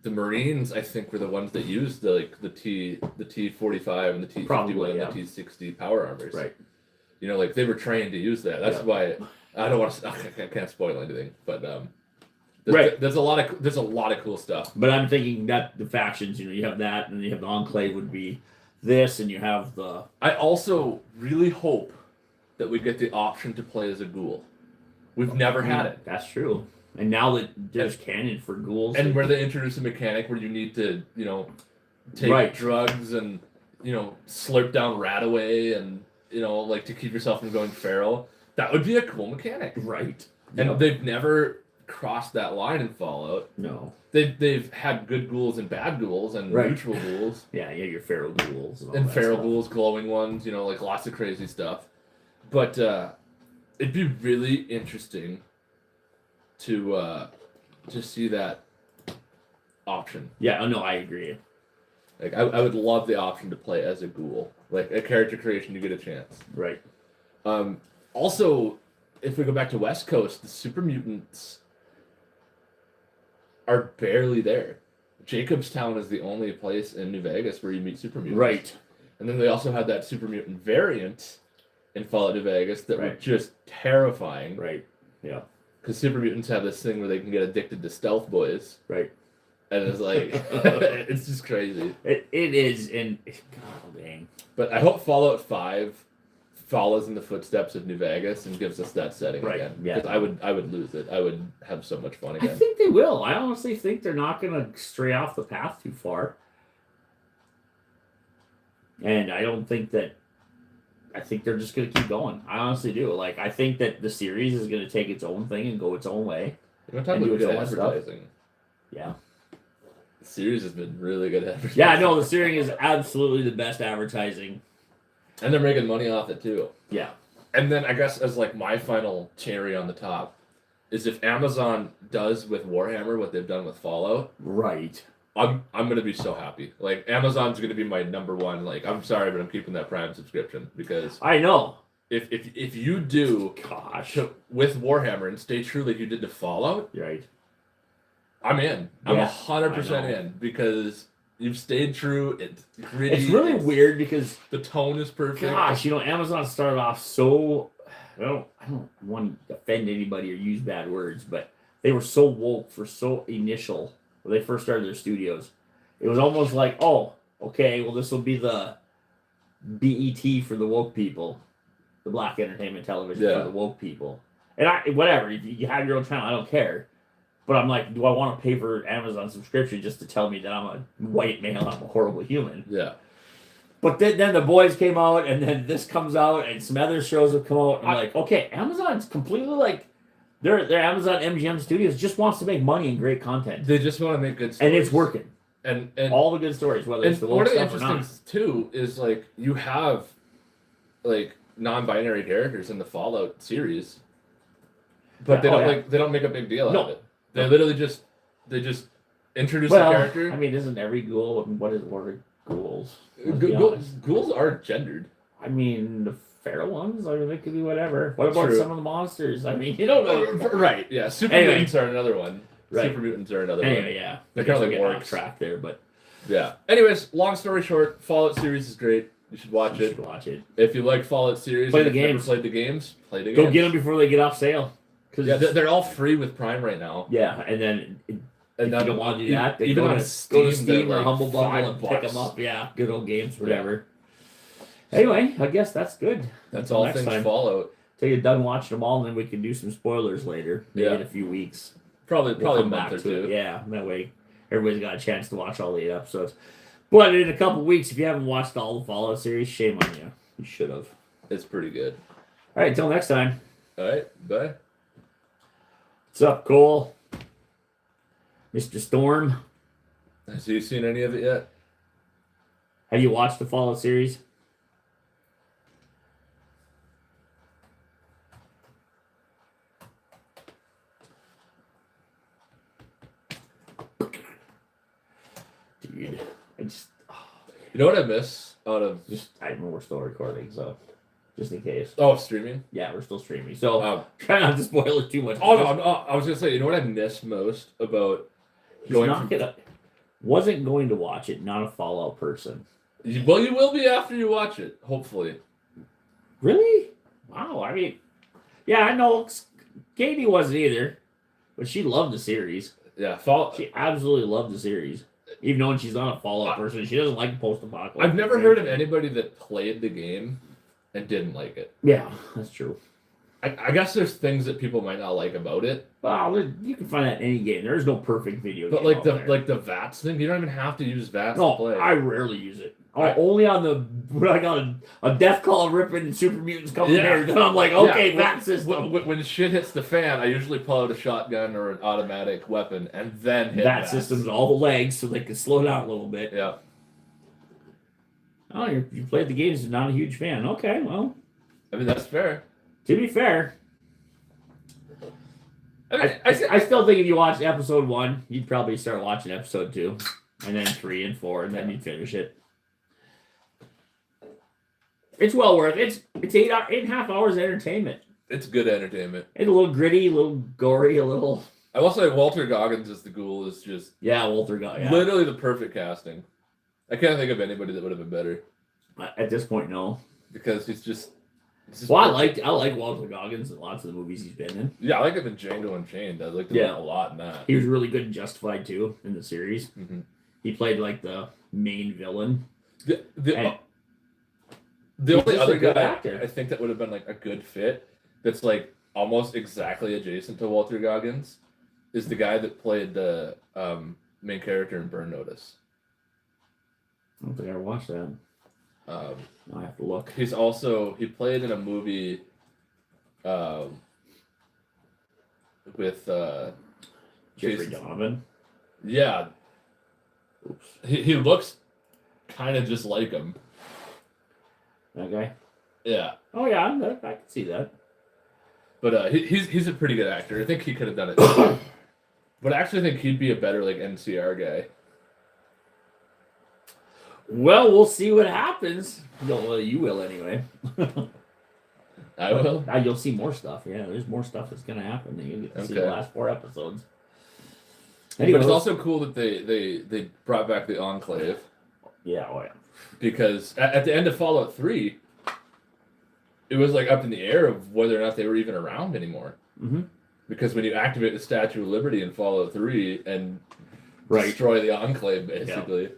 the Marines, I think, were the ones that used the T-45 and the T-51 and the T-60 power armors. Right. Like they were trained to use that. That's why I don't want to. I can't spoil anything, but there's a lot of cool stuff. But I'm thinking that the factions, you have that, and then you have the Enclave would be this, and you have the. I also really hope that we get the option to play as a ghoul. We've never had it. That's true. And now that there's canon for ghouls, and where they introduce a mechanic where you need to, take drugs and slurp down Radaway and like to keep yourself from going feral. That would be a cool mechanic, right? And they've never crossed that line in Fallout. No. They've had good ghouls and bad ghouls and neutral ghouls. Yeah, your feral ghouls. And feral ghouls, glowing ones, like lots of crazy stuff. But it'd be really interesting to see that option. Yeah, no, I agree. Like, I would love the option to play as a ghoul. Like, a character creation, you get a chance. Right. Also, if we go back to West Coast, the super mutants are barely there. Jacobstown is the only place in New Vegas where you meet super mutants. Right. And then they also had that super mutant variant in Fallout New Vegas that were just terrifying. Right. Yeah. Because super mutants have this thing where they can get addicted to stealth boys. Right. And it's like, it's just crazy. It is, and God dang. But I hope Fallout 5 follows in the footsteps of New Vegas and gives us that setting again. Yeah. Because I would lose it. I would have so much fun again. I think they will. I honestly think they're not going to stray off the path too far. And I don't think that. I think they're just going to keep going. I honestly do. Like, I think that the series is going to take its own thing and go its own way. You're talking about good advertising. Yeah. The series has been really good advertising. Yeah, no, the series is absolutely the best advertising. And they're making money off it, too. Yeah. And then I guess as, like, my final cherry on the top is if Amazon does with Warhammer what they've done with Fallout. Right. I'm gonna be so happy. Like, Amazon's gonna be my number one. Like, I'm sorry, but I'm keeping that Prime subscription because I know if you do with Warhammer and stay true like you did to Fallout, right? I'm in. I'm 100% in because you've stayed true. It's gritty. It's really weird because the tone is perfect. Gosh, Amazon started off so. I don't want to offend anybody or use bad words, but they were so woke for so initial. When they first started their studios, it was almost like, oh, okay, well, this will be the BET for the woke people, the Black Entertainment Television for the woke people. And whatever, if you have your own channel, I don't care. But I'm like, do I want to pay for Amazon subscription just to tell me that I'm a white male, I'm a horrible human? Yeah. But then the boys came out, and then this comes out, and some other shows have come out. And I'm like, okay, Amazon's completely like. Their Amazon MGM Studios just wants to make money and great content. They just want to make good stories. And it's working. And all the good stories, whether it's the woke stuff or not. One of the interesting things, too, is, like, you have, like, non-binary characters in the Fallout series. But they don't make a big deal out of it. They literally just introduce the character. I mean, isn't every ghoul, what is word ghouls? Ghouls are gendered. I mean, the fair ones, I mean, they could be whatever. What about some of the monsters? I mean, you don't know. Right, yeah. Super mutants are another one. Right. Super mutants are another one. Anyway, yeah. They're kind of like off track there, but. Yeah. Anyways, long story short, Fallout series is great. You should watch it. If you like Fallout series, play the games. Never played the games, play the games. Go get them before they get off sale. Yeah, they're all free with Prime right now. Yeah, and then And if you don't want to do that, then even go on to Steam, Steam they're or like Humble Bundle and pick $5. them up. Yeah, good old games, whatever. Yeah. Anyway, I guess that's good. That's Until all next things time. Fallout. Till you're done watching them all, and then we can do some spoilers later, maybe in a few weeks. Probably We'll a come month back or to two. it. Yeah, that way everybody's got a chance to watch all the 8 episodes. But in a couple weeks, if you haven't watched all the Fallout series, shame on you. You should have. It's pretty good. All right, until next time. All right, bye. What's up, Cole? Mr. Storm? Have you seen any of it yet? Have you watched the Fallout series? Dude, I just... You know what I miss out of... I know we're still recording, so... Just in case. Oh, streaming? Yeah, we're still streaming. So, try not to spoil it too much. Oh, no, I was going to say, you know what I miss most about wasn't going to watch it, not a Fallout person. Well, you will be after you watch it, hopefully. Really? Wow, I mean... Yeah, I know Katie wasn't either, but she loved the series. Yeah, She absolutely loved the series. Even though she's not a Fallout person, she doesn't like post-apocalyptic. I've never heard of anybody that played the game and didn't like it. Yeah, that's true. I guess there's things that people might not like about it. Well, you can find that in any game. There is no perfect video but game. But like the VATS thing, you don't even have to use VATS to play. I rarely use it. Only on when I got a death call ripping and super mutants coming here. Then I'm like, okay, VATS system. When shit hits the fan, I usually pull out a shotgun or an automatic weapon and then hit VATS systems all the legs so they can slow down a little bit. Yeah. Oh, you played the games, not a huge fan. Okay, well. I mean, that's fair. To be fair, I still think if you watched episode 1, you'd probably start watching episode 2, and then 3 and 4, and then you'd finish it. It's well worth it. It's 8.5 hours of entertainment. It's good entertainment. It's a little gritty, a little gory, a little... I will say Walter Goggins as the ghoul is just... Yeah, Walter Goggins. Literally the perfect casting. I can't think of anybody that would have been better. At this point, no. Because he's just well, I like Walter Goggins in lots of the movies he's been in. Yeah, I like him in Django Unchained. I liked him a lot in that. He was really good in Justified, too, in the series. Mm-hmm. He played, like, the main villain. The only other guy I think that would have been, like, a good fit that's, like, almost exactly adjacent to Walter Goggins is the guy that played the main character in Burn Notice. I don't think I ever watched that. I have to look. He played in a movie with Jeffrey Donovan. Yeah. Oops. He looks kind of just like him. That guy? Yeah. Oh yeah, I can see that. But he's a pretty good actor. I think he could have done it. But I actually think he'd be a better like NCR guy. Well, we'll see what happens. Well, you will anyway. I will. You'll see more stuff. Yeah, there's more stuff that's gonna happen. You get to see the last 4 episodes. Anyway, but it's also cool that they brought back the Enclave. Yeah, oh yeah. Because at the end of Fallout 3, it was like up in the air of whether or not they were even around anymore. Mm-hmm. Because when you activate the Statue of Liberty in Fallout 3 and destroy the Enclave, basically,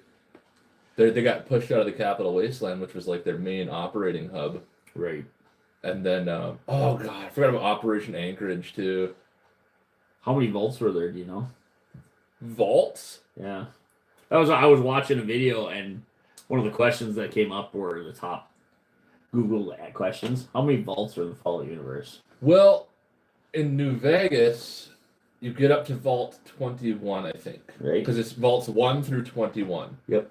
they got pushed out of the Capital Wasteland, which was like their main operating hub. Right. And then, oh god, I forgot about Operation Anchorage too. How many vaults were there? Do you know? Vaults? Yeah. I was watching a video, and one of the questions that came up were the top Google questions. How many vaults are in the Fallout universe? Well, in New Vegas, you get up to Vault 21, I think. Right. Because it's Vaults 1 through 21. Yep.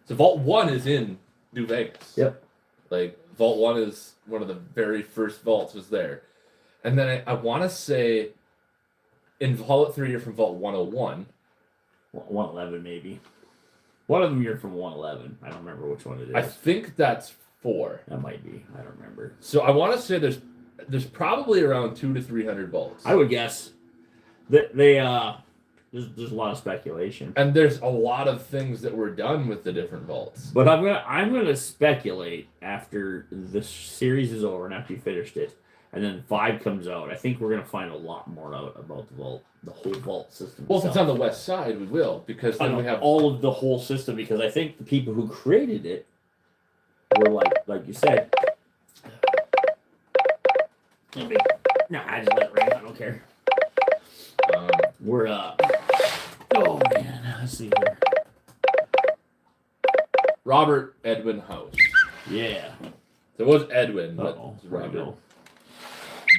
So Vault 1 is in New Vegas. Yep. Like, Vault 1 is one of the very first vaults was there. And then I want to say in Fallout 3 you're from Vault 101. 111 maybe. One of them you're from 111. I don't remember which one it is. I think that's 4. That might be. I don't remember. So I want to say there's probably around 200 to 300 vaults. I would guess that there's a lot of speculation. And there's a lot of things that were done with the different vaults. But I'm gonna speculate after the series is over and after you finished it, and then 5 comes out, I think we're gonna find a lot more out about the vault, the whole vault system. Well, if it's on itself. the west side, we will, because then we have all of the whole system. Because I think the people who created it were like you said. No, I just let it ring. I don't care. We're oh man, let's see here. Robert Edwin House. Yeah. So it was Edwin, but Uh-oh. it's Robert.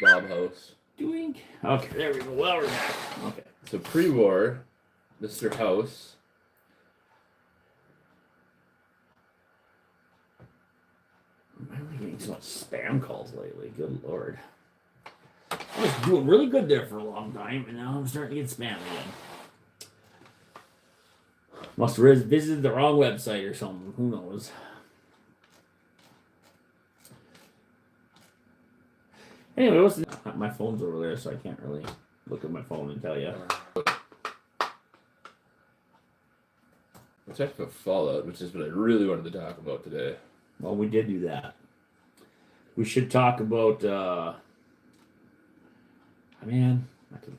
Bob House. Doing. Okay, there we go. Well, we're back. Okay. So pre-war, Mr. House. I'm getting so much spam calls lately. Good lord. I was doing really good there for a long time, and now I'm starting to get spam again. Must have visited the wrong website or something. Who knows? Anyway, my phone's over there, so I can't really look at my phone and tell you. Let's talk about Fallout, which is what I really wanted to talk about today. Well, we did do that. We should talk about. Man, I could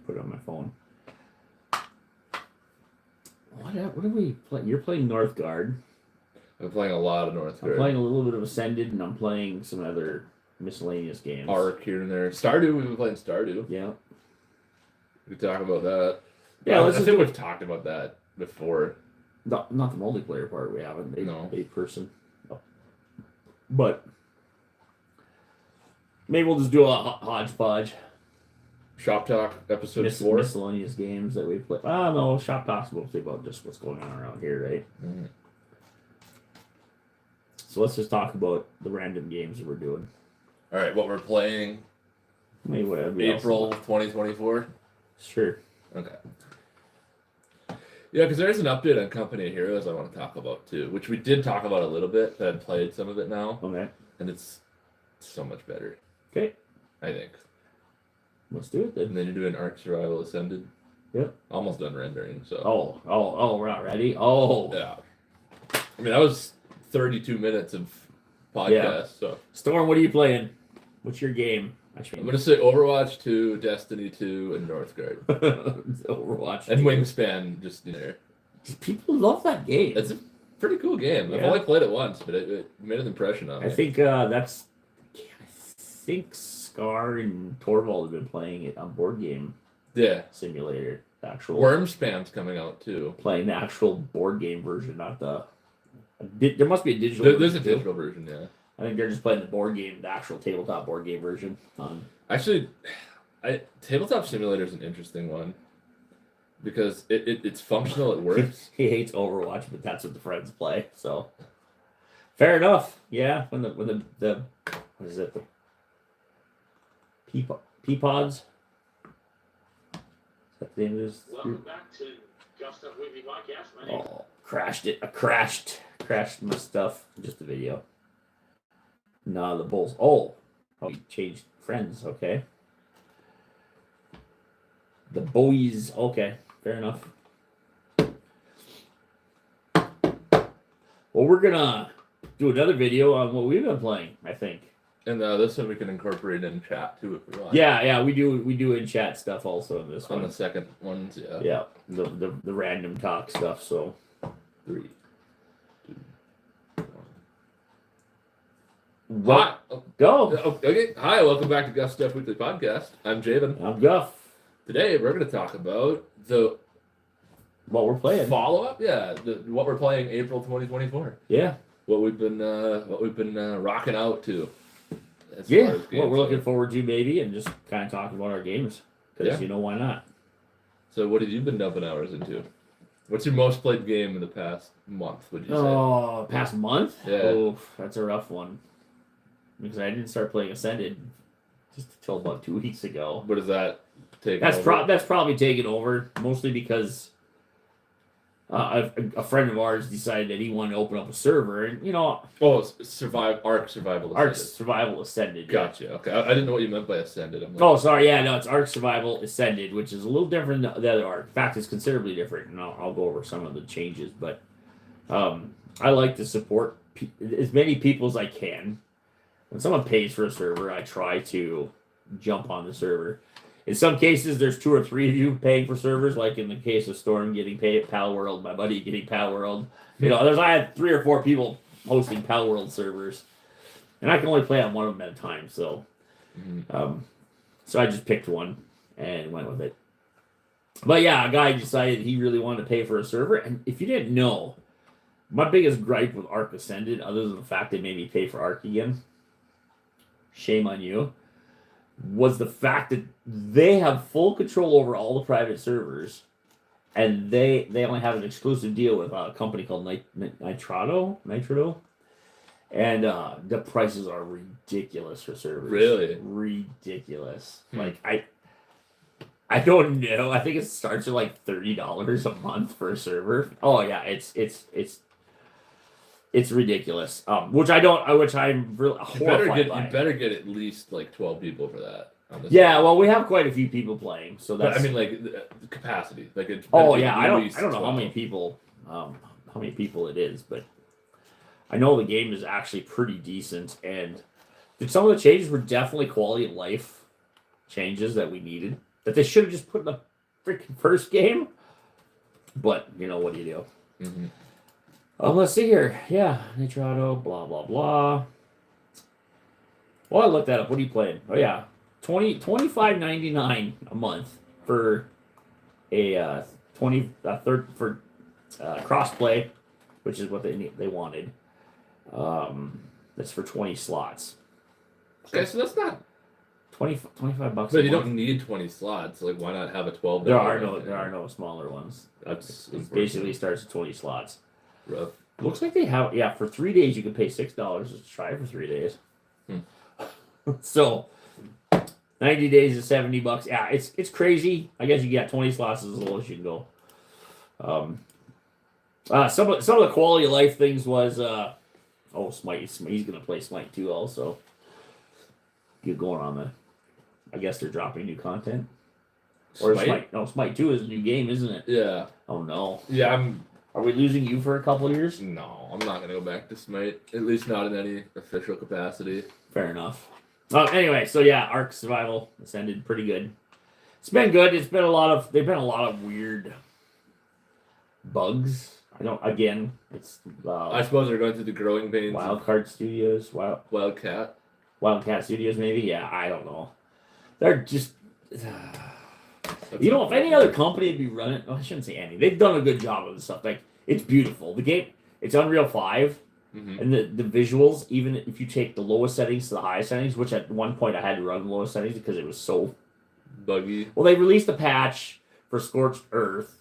put it on my phone. What are we playing? You're playing Northgard. I'm playing a lot of Northgard. I'm playing a little bit of Ascended, and I'm playing some other miscellaneous games. Ark here and there. Stardew, we've been playing Stardew. Yeah. We could talk about that. Yeah, I think we've talked about that before. Not the multiplayer part we haven't. No. 8-person. No. But maybe we'll just do a hodgepodge. Shop Talk episode 4. Miscellaneous games that we play. No, Shop Talk's mostly about just what's going on around here, right? Mm-hmm. So let's just talk about the random games that we're doing. All right, what we're playing. Maybe whatever. April 2024. Sure. Okay. Yeah, because there's an update on Company of Heroes I want to talk about too, which we did talk about a little bit. But I've played some of it now. Okay. And it's so much better. Okay. I think. Let's do it then. And then you're doing Ark Survival Ascended. Yep. Almost done rendering. So. Oh, we're not ready. Oh. Yeah. I mean, that was 32 minutes of podcast. Yeah. So. Storm, what are you playing? What's your game? I'm gonna say Overwatch 2, Destiny 2, and Northgard. Overwatch. And Wingspan, just in there. People love that game. It's a pretty cool game. I've only played it once, but it made an impression on me. I think Scar and Torvald have been playing it on Board Game Simulator. The actual Wormspan's coming out too. Playing the actual board game version, not the. There must be a digital. There's a digital version, yeah. I think they're just playing the board game, the actual tabletop board game version. Actually, Tabletop Simulator is an interesting one because it's functional. It works. He hates Overwatch, but that's what the friends play. So fair enough. Yeah, when the what is it, the Peapods? Is that the name of this? Welcome back to Guffs Stuff Weekly Podcast. My name. Oh, crashed it! I crashed my stuff. Just a video. No, the Bulls. Oh, you changed friends. Okay. The boys. Okay, fair enough. Well, we're gonna do another video on what we've been playing, I think. And this one we can incorporate in chat too if we want. Yeah, we do in chat stuff also in this one. On the second ones, yeah. Yeah, the random talk stuff. So 3, 2, 1. What? Go. Okay. Hi, welcome back to Guffs Stuff Weekly Podcast. I'm Javen. I'm Guff. Today we're going to talk about what we're playing. Follow-up, yeah. What we're playing April 2024. Yeah. What we've been rocking out to. Yeah. What we're looking forward to, maybe, and just kind of talking about our games because why not? So, what have you been dumping hours into? What's your most played game in the past month? Would you say? Oh, past month? Yeah. Oh, that's a rough one. Because I didn't start playing Ascended just until about 2 weeks ago. What does that take? That's probably taken over, mostly because a friend of ours decided that he wanted to open up a server, and Ark Survival. Ark Survival Ascended. Gotcha. Yeah. Okay, I didn't know what you meant by Ascended. Sorry. Yeah, no, it's Ark Survival Ascended, which is a little different than the other Ark. In fact, it's considerably different, and I'll go over some of the changes. But I like to support as many people as I can. when someone pays for a server, I try to jump on the server. In some cases, there's 2 or 3 of you paying for servers, like in the case of Storm getting paid at Pal World, my buddy getting Pal World. I had 3 or 4 people hosting Pal World servers, and I can only play on one of them at a time. So, so I just picked one and went with it. But yeah, a guy decided he really wanted to pay for a server, and if you didn't know, my biggest gripe with Ark Ascended, other than the fact they made me pay for Ark again, shame on you, was the fact that they have full control over all the private servers, and they only have an exclusive deal with a company called Nitrado, and the prices are ridiculous for servers. Really? Ridiculous. Like I don't know. I think it starts at like $30 a month for a server. Oh yeah, it's ridiculous. Which I'm really horrified by. You better get at least like 12 people for that. Yeah, well, we have quite a few people playing, so that's. But I mean, like the capacity, like it's. Oh yeah, I don't know how many people it is, but I know the game is actually pretty decent, and some of the changes were definitely quality of life changes that we needed that they should have just put in the freaking first game. But what do you do? Mm-hmm. Let's see here. Yeah, Nitrado, blah blah blah. Well, I looked that up. What are you playing? Oh yeah. $25.99 a month for a crossplay, which is what they wanted. That's for 20 slots. Okay, so that's not $25 bucks. But you don't need 20 slots. Like, why not have a 12? There are no smaller ones. It basically starts at 20 slots. Rough. Looks like they have for 3 days you can pay $6 to try for 3 days. So 90 days is $70. Yeah, it's crazy. I guess you got 20 slots is as low as you can go. Some of the quality of life things was Smite. He's gonna play Smite 2 also. Get going on the. I guess they're dropping new content. Or Smite? No, Smite 2 is a new game, isn't it? Yeah. Oh no. Yeah, Are we losing you for a couple of years? No, I'm not gonna go back to Smite. At least not in any official capacity. Fair enough. Anyway, so yeah, Ark Survival Ascended pretty good. It's been good. They've been a lot of weird bugs. It's I suppose they're going through the growing pains. Wildcard Studios, Wildcat Studios, maybe. Yeah, I don't know. They're just, if any other company would be running, I shouldn't say any. They've done a good job of this stuff. Like, it's beautiful. The game, it's Unreal 5, and the visuals. Even if you take the lowest settings to the highest settings, which at one point I had to run the lowest settings because it was so buggy. Well, they released a patch for Scorched Earth.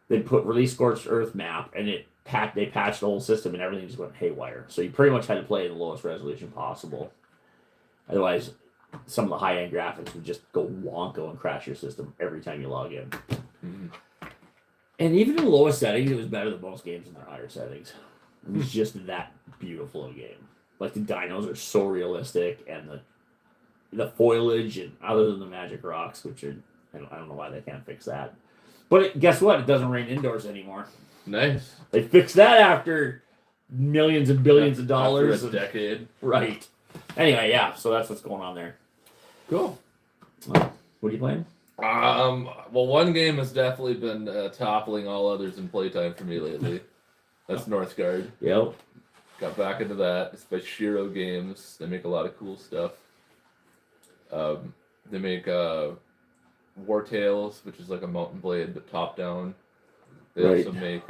They released Scorched Earth map, and they patched the whole system, and everything just went haywire. So you pretty much had to play in the lowest resolution possible. Otherwise, some of the high-end graphics would just go wonko and crash your system every time you log in. And even in the lowest settings, it was better than most games in their higher settings. It was just that beautiful of a game. Like, the dinos are so realistic, and the foliage, and other than the magic rocks, which are I don't know why they can't fix that. But guess what? It doesn't rain indoors anymore. Nice. They fixed that after millions and billions of dollars. After a decade. Right. Anyway, yeah. So that's what's going on there. Cool. What are you playing? Well, one game has definitely been toppling all others in playtime for me lately. That's Northgard. Yep. Got back into that. It's by Shiro Games. They make a lot of cool stuff. They make War Tales, which is like a Mountain Blade but top down. They also make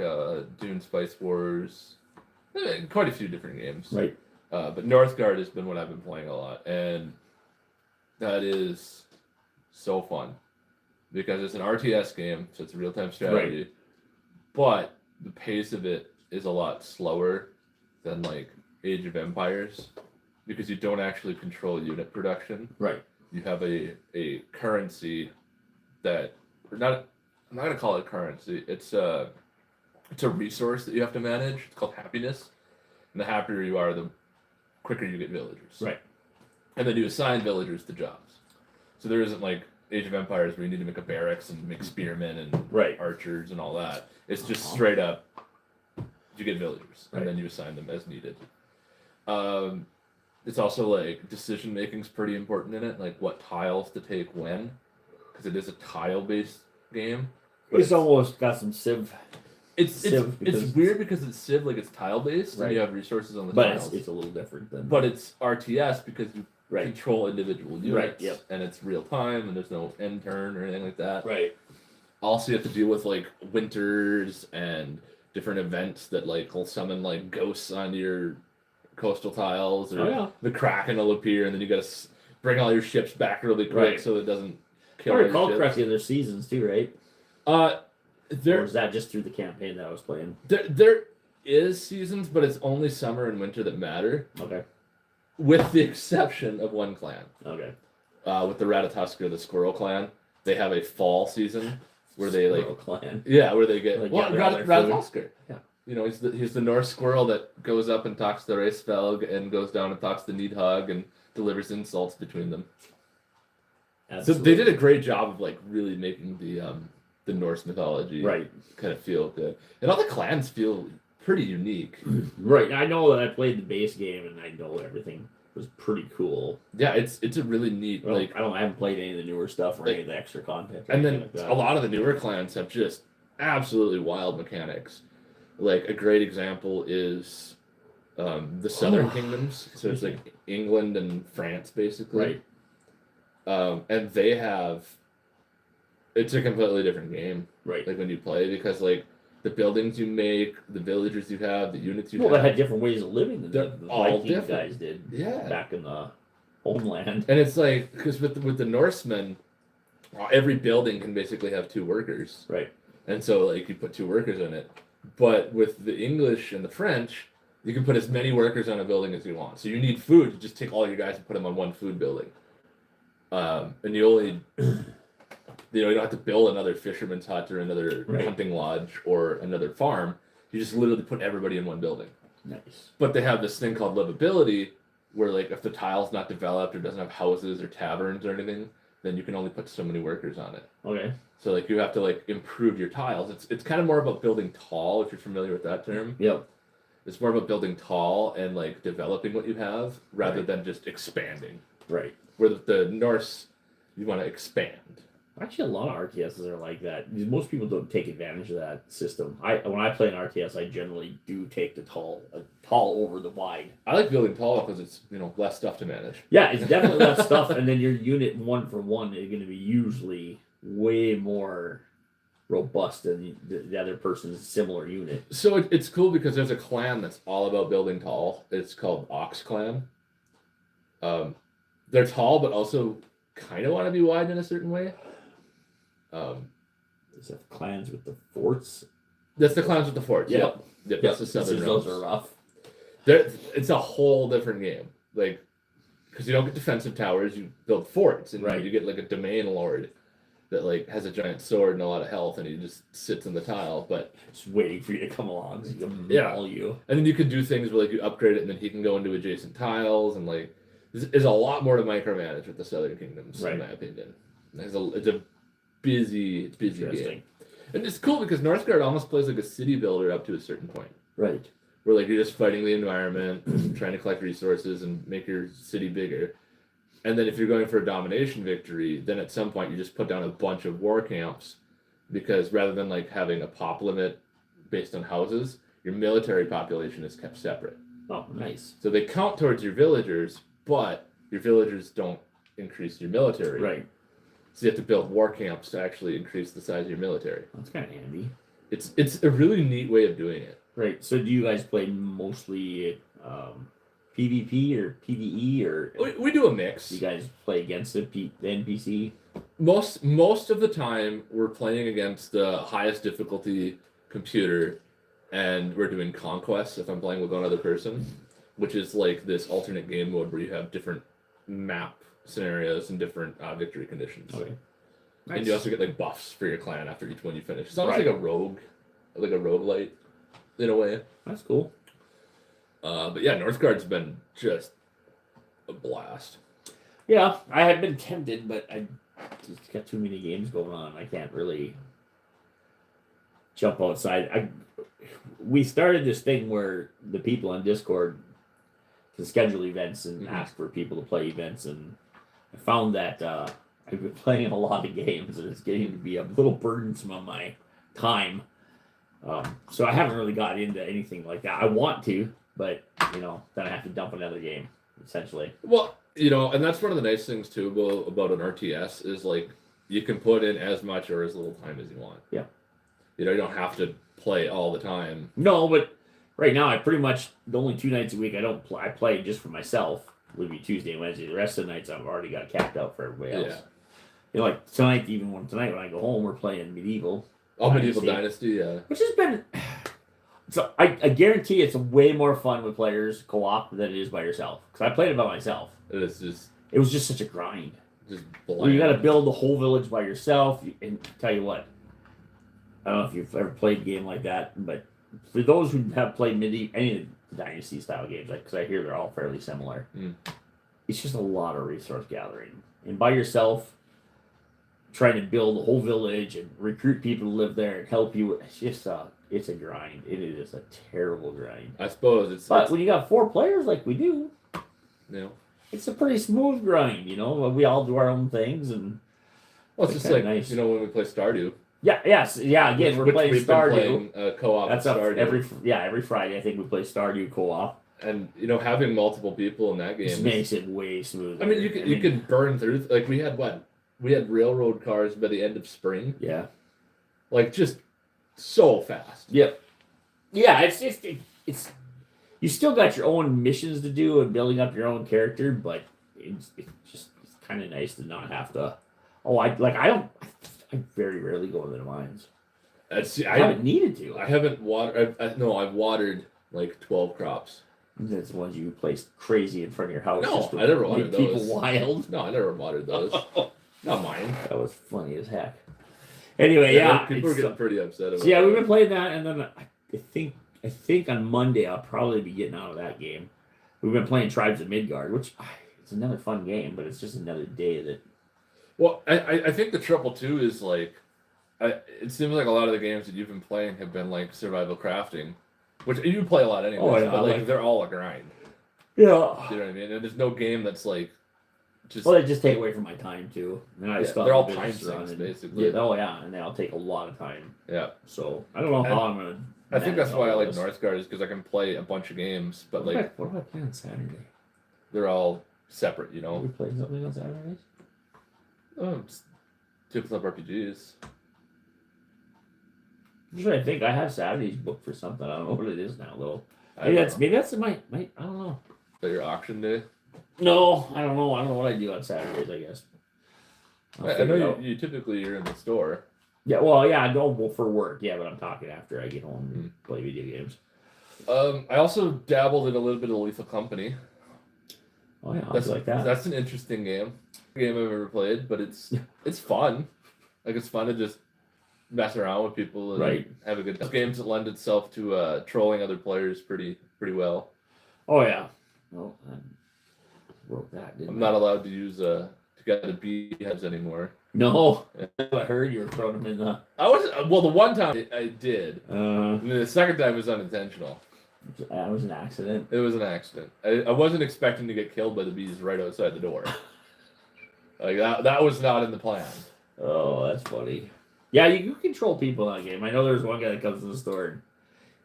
Dune Spice Wars. Quite a few different games. Right. But Northgard has been what I've been playing a lot, and that is so fun because it's an RTS game, so it's a real-time strategy. Right. But the pace of it is a lot slower than like Age of Empires because you don't actually control unit production. Right. You have a currency that I'm not gonna call it currency. It's a resource that you have to manage. It's called happiness, and the happier you are, the quicker you get villagers. Right. And then you assign villagers to jobs. So there isn't like Age of Empires where you need to make a barracks and make spearmen and archers and all that. It's just straight up you get villagers and then you assign them as needed. It's also like decision making is pretty important in it, like what tiles to take when, because it is a tile based game. But It's almost got some Civ. It's weird because it's Civ, like it's tile based, and you have resources on the tiles. But it's a little different than. But it's RTS because you control individual units, yep. and it's real time, and there's no end turn or anything like that. Right. Also, you have to deal with like winters and different events that like will summon like ghosts on your coastal tiles, or the Kraken will appear, and then you got to bring all your ships back really quick so it doesn't kill. I recall correctly, there's seasons too, right? Or is that just through the campaign that I was playing? There is seasons, but it's only summer and winter that matter. Okay. With the exception of one clan. Okay. With the Ratatoskr, the Squirrel Clan, they have a fall season where they Squirrel Clan. Yeah, where they get Ratatoskr. Yeah. You know, he's the Norse squirrel that goes up and talks to Reisfelg and goes down and talks to Nidhogg and delivers insults between them. Absolutely. So they did a great job of like really making the Norse mythology kind of feel good, and all the clans feel pretty unique. Right. I know that I played the base game and I know everything was pretty cool. Yeah, it's a really neat I haven't played any of the newer stuff or any of the extra content. And then a lot of the newer clans have just absolutely wild mechanics. Like a great example is the Southern Kingdoms. So it's like England and France basically. Right. And they have it's a completely different game. Right. Like when you play, because like the buildings you make, the villagers you have, the units you have. Well, they had different ways of living than the all Viking guys did. Yeah. Back in the homeland. And it's like, because with the Norsemen, every building can basically have 2 workers. Right. And so like you put 2 workers in it. But with the English and the French, you can put as many workers on a building as you want. So you need food, you just take all your guys and put them on one food building. And you only... You don't have to build another fisherman's hut or another hunting lodge or another farm. You just literally put everybody in one building. Nice. But they have this thing called livability, where like if the tile's not developed or doesn't have houses or taverns or anything, then you can only put so many workers on it. Okay. So like you have to like improve your tiles. It's kind of more about building tall, if you're familiar with that term. Yep. It's more about building tall and like developing what you have rather than just expanding. Right. Where the Norse, you want to expand. Actually, a lot of RTSs are like that. Most people don't take advantage of that system. When I play an RTS, I generally do take the tall over the wide. I like building tall because it's less stuff to manage. Yeah, it's definitely less stuff, and then your unit 1-for-1 is going to be usually way more robust than the other person's similar unit. So it's cool because there's a clan that's all about building tall. It's called Ox Clan. They're tall, but also kind of want to be wide in a certain way. Is that clans with the forts? That's the clans with the forts. Yep. That's the Southern realms. Those are rough. It's a whole different game. Like, because you don't get defensive towers, you build forts, and you get like a domain lord that like has a giant sword and a lot of health, and he just sits in the tile, but just waiting for you to come along so he can maul you. And then you can do things where like you upgrade it, and then he can go into adjacent tiles, and like there's a lot more to micromanage with the Southern Kingdoms, in my opinion. It's a busy game. And it's cool because Northgard almost plays like a city builder up to a certain point. Right. Where like you're just fighting the environment, trying to collect resources and make your city bigger. And then if you're going for a domination victory, then at some point you just put down a bunch of war camps, because rather than like having a pop limit based on houses, your military population is kept separate. Oh, nice. So they count towards your villagers, but your villagers don't increase your military. Right. So you have to build war camps to actually increase the size of your military. That's kind of handy. It's a really neat way of doing it. Right. So do you guys play mostly PvP or PvE, or we do a mix? You guys play against the NPC? Most of the time we're playing against the highest difficulty computer, and we're doing conquests if I'm playing with one other person, which is like this alternate game mode where you have different map scenarios and different victory conditions. Okay. Nice. And you also get like buffs for your clan after each one you finish. It's almost like a roguelite in a way. That's cool. But yeah, Northgard's been just a blast. Yeah, I had been tempted, but I just got too many games going on. I can't really jump outside. We started this thing where the people on Discord to schedule events and ask for people to play events, and I found that I've been playing a lot of games, and it's getting to be a little burdensome on my time. So I haven't really got into anything like that. I want to, but then I have to dump another game, essentially. Well, and that's one of the nice things too about an RTS is like you can put in as much or as little time as you want. Yeah. You don't have to play all the time. No, but right now I pretty much the only 2 nights a week I play just for myself would be Tuesday and Wednesday. The rest of the nights I've already got capped out for everybody else. Yeah. Like tonight, tonight when I go home, we're playing Medieval. Medieval Dynasty, yeah. Which has been. So I guarantee it's way more fun with players co-op than it is by yourself. Because I played it by myself. It was just such a grind. Just well, you got to build the whole village by yourself. And tell you what, I don't know if you've ever played a game like that, but for those who have played any of the Dynasty style games, because I hear they're all fairly similar, it's just a lot of resource gathering. And by yourself, trying to build the whole village and recruit people to live there and help you, it's a grind. It is a terrible grind. I suppose But when you got 4 players like we do, it's a pretty smooth grind. We all do our own things, and it's just like nice. When we play Stardew. Yeah. Yes. Yeah. Again, we're playing Stardew. Co-op. That's Stardew. Every Friday I think we play Stardew co-op. And having multiple people in that game just makes it way smoother. I mean, you can burn through. Like we had railroad cars by the end of spring. Yeah. Like just so fast. Yep. Yeah, it's you still got your own missions to do and building up your own character, but it's kind of nice to not have to. I very rarely go into the mines. I haven't needed to. I haven't watered. I've watered like 12 crops. That's the ones you placed crazy in front of your house. No, I never watered those. People wild. No, I never watered those. Not mine. That was funny as heck. Anyway, people are getting pretty upset about. So yeah, we've been playing that, and then I think on Monday I'll probably be getting out of that game. We've been playing Tribes of Midgard, which it's another fun game, but it's just another day that. Well, I think the triple two is like, it seems like a lot of the games that you've been playing have been like survival crafting, which you play a lot anyway. Oh, yeah, but they're all a grind. Yeah. You know what I mean? And there's no game that's like. They just take away from my time too. And they're all time sinks, basically. And they all take a lot of time. Yeah. So I don't know how I'm gonna. I think that's why I like Northgard is because I can play a bunch of games, but what do I play on Saturday? They're all separate, We play something on Saturdays. Tabletop RPGs. I'm trying to think. I have Saturdays booked for something. I don't know what it is now, though. Maybe that's my. I don't know. Is that your auction day? No, I don't know. I don't know what I do on Saturdays. I guess. I know you typically you're in the store. Yeah, well, yeah, I go for work. Yeah, but I'm talking after I get home and play video games. I also dabbled in a little bit of Lethal Company. Oh yeah, that's like that. That's an interesting game. Game I've ever played, but it's fun. Like it's fun to just mess around with people and have a good time. Games that lend itself to trolling other players pretty well. Oh yeah. Well, I wrote that. I'm not allowed to use together beehives anymore. No, I heard you were throwing them in the. The one time I did. And the second time was unintentional. That was an accident. It was an accident. I wasn't expecting to get killed by the bees right outside the door. Like that was not in the plan. Oh, that's funny. Yeah, you control people in that game. I know there's one guy that comes to the store and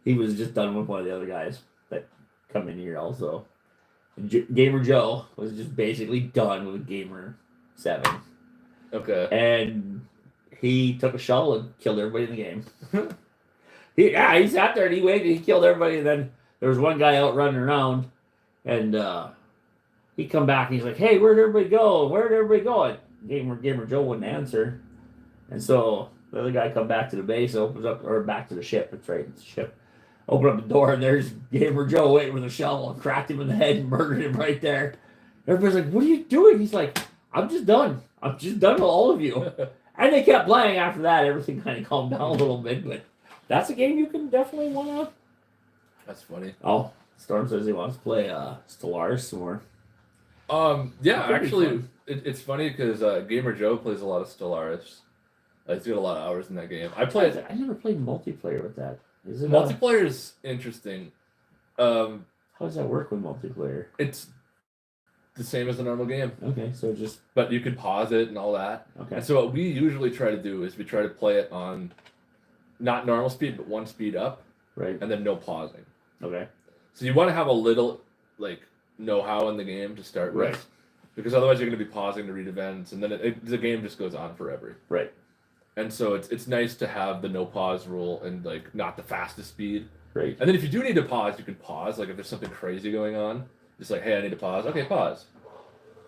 he was just done with one of the other guys that come in here also. Gamer Joe was just basically done with Gamer 7. Okay. And he took a shovel and killed everybody in the game. He sat there and he waited. He killed everybody. And then there was one guy out running around, and he come back and he's like, "Hey, where'd everybody go? Where'd everybody go?" And Gamer Joe wouldn't answer, and so the other guy come back to the base, opens up or back to the ship. It's right, it's the ship. Open up the door and there's Gamer Joe waiting with a shovel and cracked him in the head and murdered him right there. Everybody's like, "What are you doing?" He's like, "I'm just done. I'm just done with all of you." And they kept playing after that. Everything kind of calmed down a little bit, but that's a game you can definitely want to. That's funny. Oh, Storm says he wants to play Stellaris some more. Yeah, actually, it's funny because Gamer Joe plays a lot of Stellaris. He's got a lot of hours in that game. I never played multiplayer with that. Is it multiplayer is interesting. How does that work with multiplayer? It's the same as a normal game. Okay, so just... But you can pause it and all that. Okay. And so what we usually try to do is we try to play it on not normal speed, but 1 speed up. Right. And then no pausing. Okay. So you want to have a little, like, know-how in the game to start with. Right. Because otherwise you're going to be pausing to read events, and then the game just goes on forever. Right. And so it's nice to have the no pause rule and, like, not the fastest speed. Right. And then if you do need to pause, you can pause. Like, if there's something crazy going on, just like, hey, I need to pause. Okay, pause.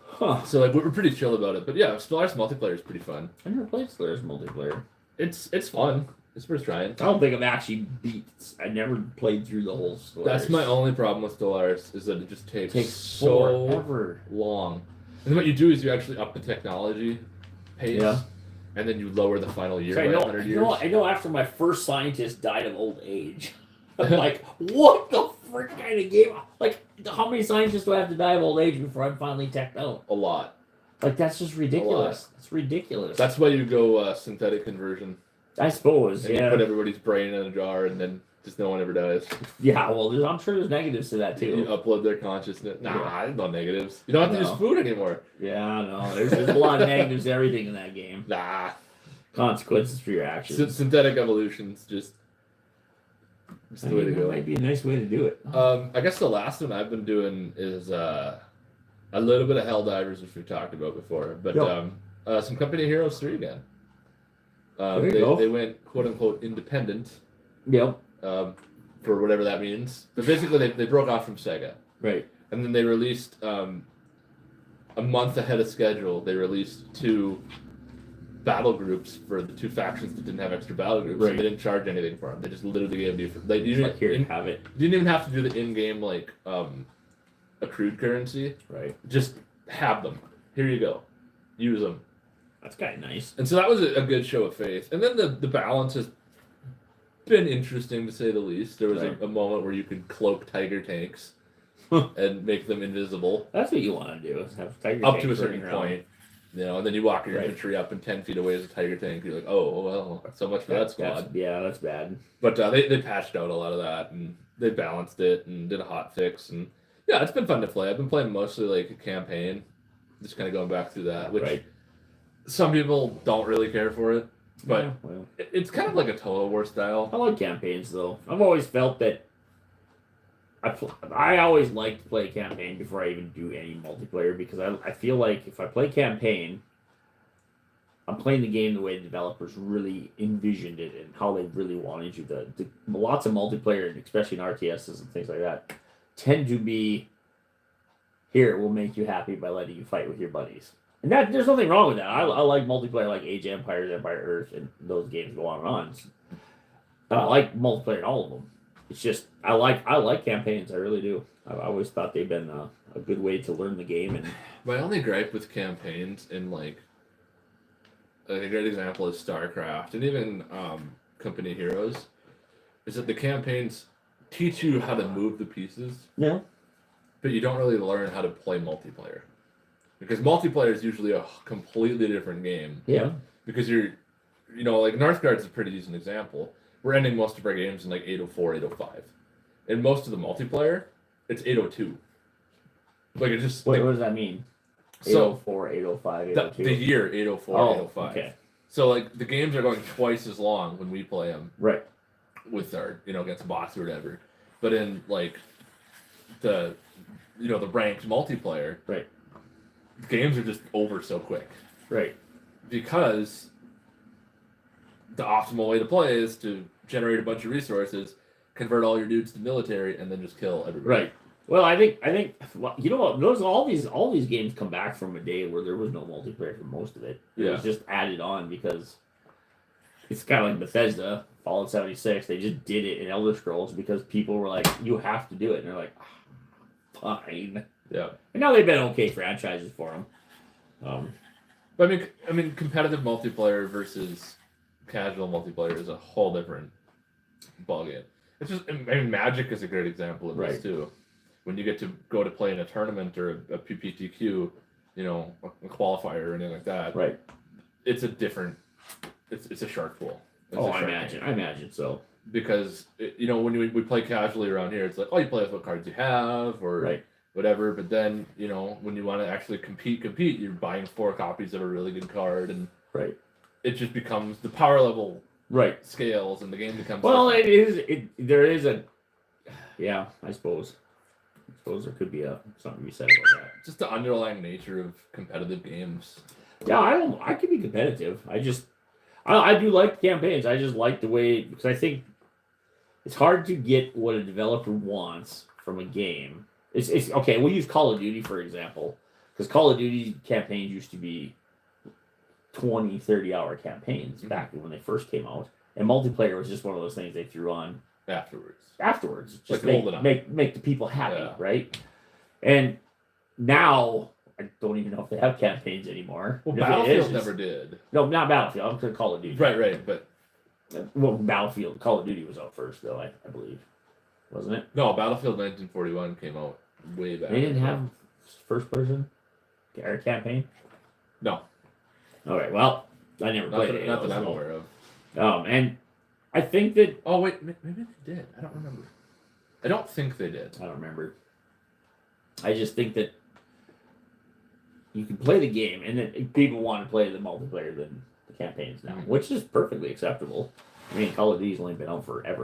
Huh. So, like, we're pretty chill about it. But yeah, Stellaris multiplayer is pretty fun. I never played Stellaris multiplayer. It's fun. It's worth trying. I don't think I've actually beat... I never played through the whole Stellaris. That's my only problem with Stellaris, is that it just takes so forever. Long. And then what you do is you actually up the technology pace. Yeah. And then you lower the final year So by 100 years. I know after my first scientist died of old age. I'm like, what the frick kind of game? Like, how many scientists do I have to die of old age before I'm finally teched out? A lot. Like, that's just ridiculous. It's ridiculous. That's why you go synthetic conversion. I suppose, and yeah. you put everybody's brain in a jar and then just no one ever dies. Yeah, well, I'm sure there's negatives to that, too. You upload their consciousness. Nah, there's no negatives. You don't have to use food anymore. Yeah, no. There's a lot of negatives to everything in that game. Nah. Consequences for your actions. Synthetic evolution's just the way to go. Might be a nice way to do it. I guess the last one I've been doing is a little bit of Helldivers, which we've talked about before, but some Company Heroes 3 again. They went quote unquote independent. Yep. For whatever that means. But basically, they broke off from Sega. Right. And then they released a month ahead of schedule. They released 2 battle groups for the 2 factions that didn't have extra battle groups. Right. So they didn't charge anything for them. They just literally gave you. Have it. You didn't even have to do the in-game like accrued currency. Right. Just have them. Here you go. Use them. That's kind of nice. And so that was a good show of faith. And then the balance has been interesting to say the least. There was a moment where you could cloak tiger tanks and make them invisible. That's what you want to do. Is have tiger up tanks to a certain running around. point. You know, and then you walk your infantry up and 10 feet away is a tiger tank. You're like, oh, well, so much for that squad. That's bad. But they patched out a lot of that, and they balanced it and did a hot fix. And yeah, it's been fun to play. I've been playing mostly like a campaign, just kind of going back through that, which some people don't really care for it. But it's kind of like a Total War style. I like campaigns, though. I've always felt that I always like to play a campaign before I even do any multiplayer, because I feel like if I play campaign, I'm playing the game the way the developers really envisioned it and how they really wanted you to. Lots of multiplayer, and especially in RTSs and things like that, tend to be, here, we'll make you happy by letting you fight with your buddies. And there's nothing wrong with that. I like multiplayer like Age of Empires, Empire Earth, and those games go on and on. And I like multiplayer in all of them. It's just I like campaigns. I really do. I've always thought they've been a good way to learn the game. And my only gripe with campaigns in like a great example is StarCraft and even Company Heroes is that the campaigns teach you how to move the pieces. Yeah. But you don't really learn how to play multiplayer. Because multiplayer is usually a completely different game. Yeah. Because like Northgard's a pretty decent example. We're ending most of our games in like 804, 805. And most of the multiplayer, it's 802. Like it just... Wait, what does that mean? 804, 805, 802? The year 804, 805. Okay. So like the games are going twice as long when we play them. Right. With our, against bots or whatever. But in like the ranked multiplayer... Right. Games are just over so quick. Right. Because the optimal way to play is to generate a bunch of resources, convert all your dudes to military, and then just kill everybody. Right. Well, I think you know what? Those all these games come back from a day where there was no multiplayer for most of it. It was just added on because it's kind of like Bethesda, Fallout 76. They just did it in Elder Scrolls because people were like, "You have to do it," and they're like, "Fine." Yeah. And now they've been okay franchises for them. But I mean, competitive multiplayer versus casual multiplayer is a whole different ballgame. It's just, Magic is a great example of this too. When you get to go to play in a tournament or a PPTQ, a qualifier or anything like that. Right. It's a different. It's a shark pool. It's Oh, a I short imagine. game. I imagine so. Because when we play casually around here, it's like, oh, you play with what cards you have or Right. whatever. But then when you want to actually compete, you're buying 4 copies of a really good card, and Right. it just becomes the power level Right. scales, and the game becomes. Well, different. there is a. Yeah, I suppose there could be something to be said about that. Just the underlying nature of competitive games. Yeah, I could be competitive. I do like campaigns. I just like the way, because I think it's hard to get what a developer wants from a game. It's okay. We'll use Call of Duty for example, because Call of Duty campaigns used to be 20, 30-hour campaigns back when they first came out, and multiplayer was just one of those things they threw on afterwards, just like make the people happy, Yeah. right? And now I don't even know if they have campaigns anymore. Well, If it Battlefield is, never did. No, not Battlefield. I'm talking Call of Duty. Right, but Well, Battlefield, Call of Duty was out first, though. I believe, wasn't it? no, Battlefield 1941 came out way back. They didn't have first person campaign. No, All right. Well, I never not played that, it. not that I'm aware of. And I think that Oh wait, maybe they did. I don't remember. I don't think they did. I don't remember. I just think that you can play the game, and then people want to play the multiplayer than the campaigns now, which is perfectly acceptable. I mean, Call of Duty's only been out forever.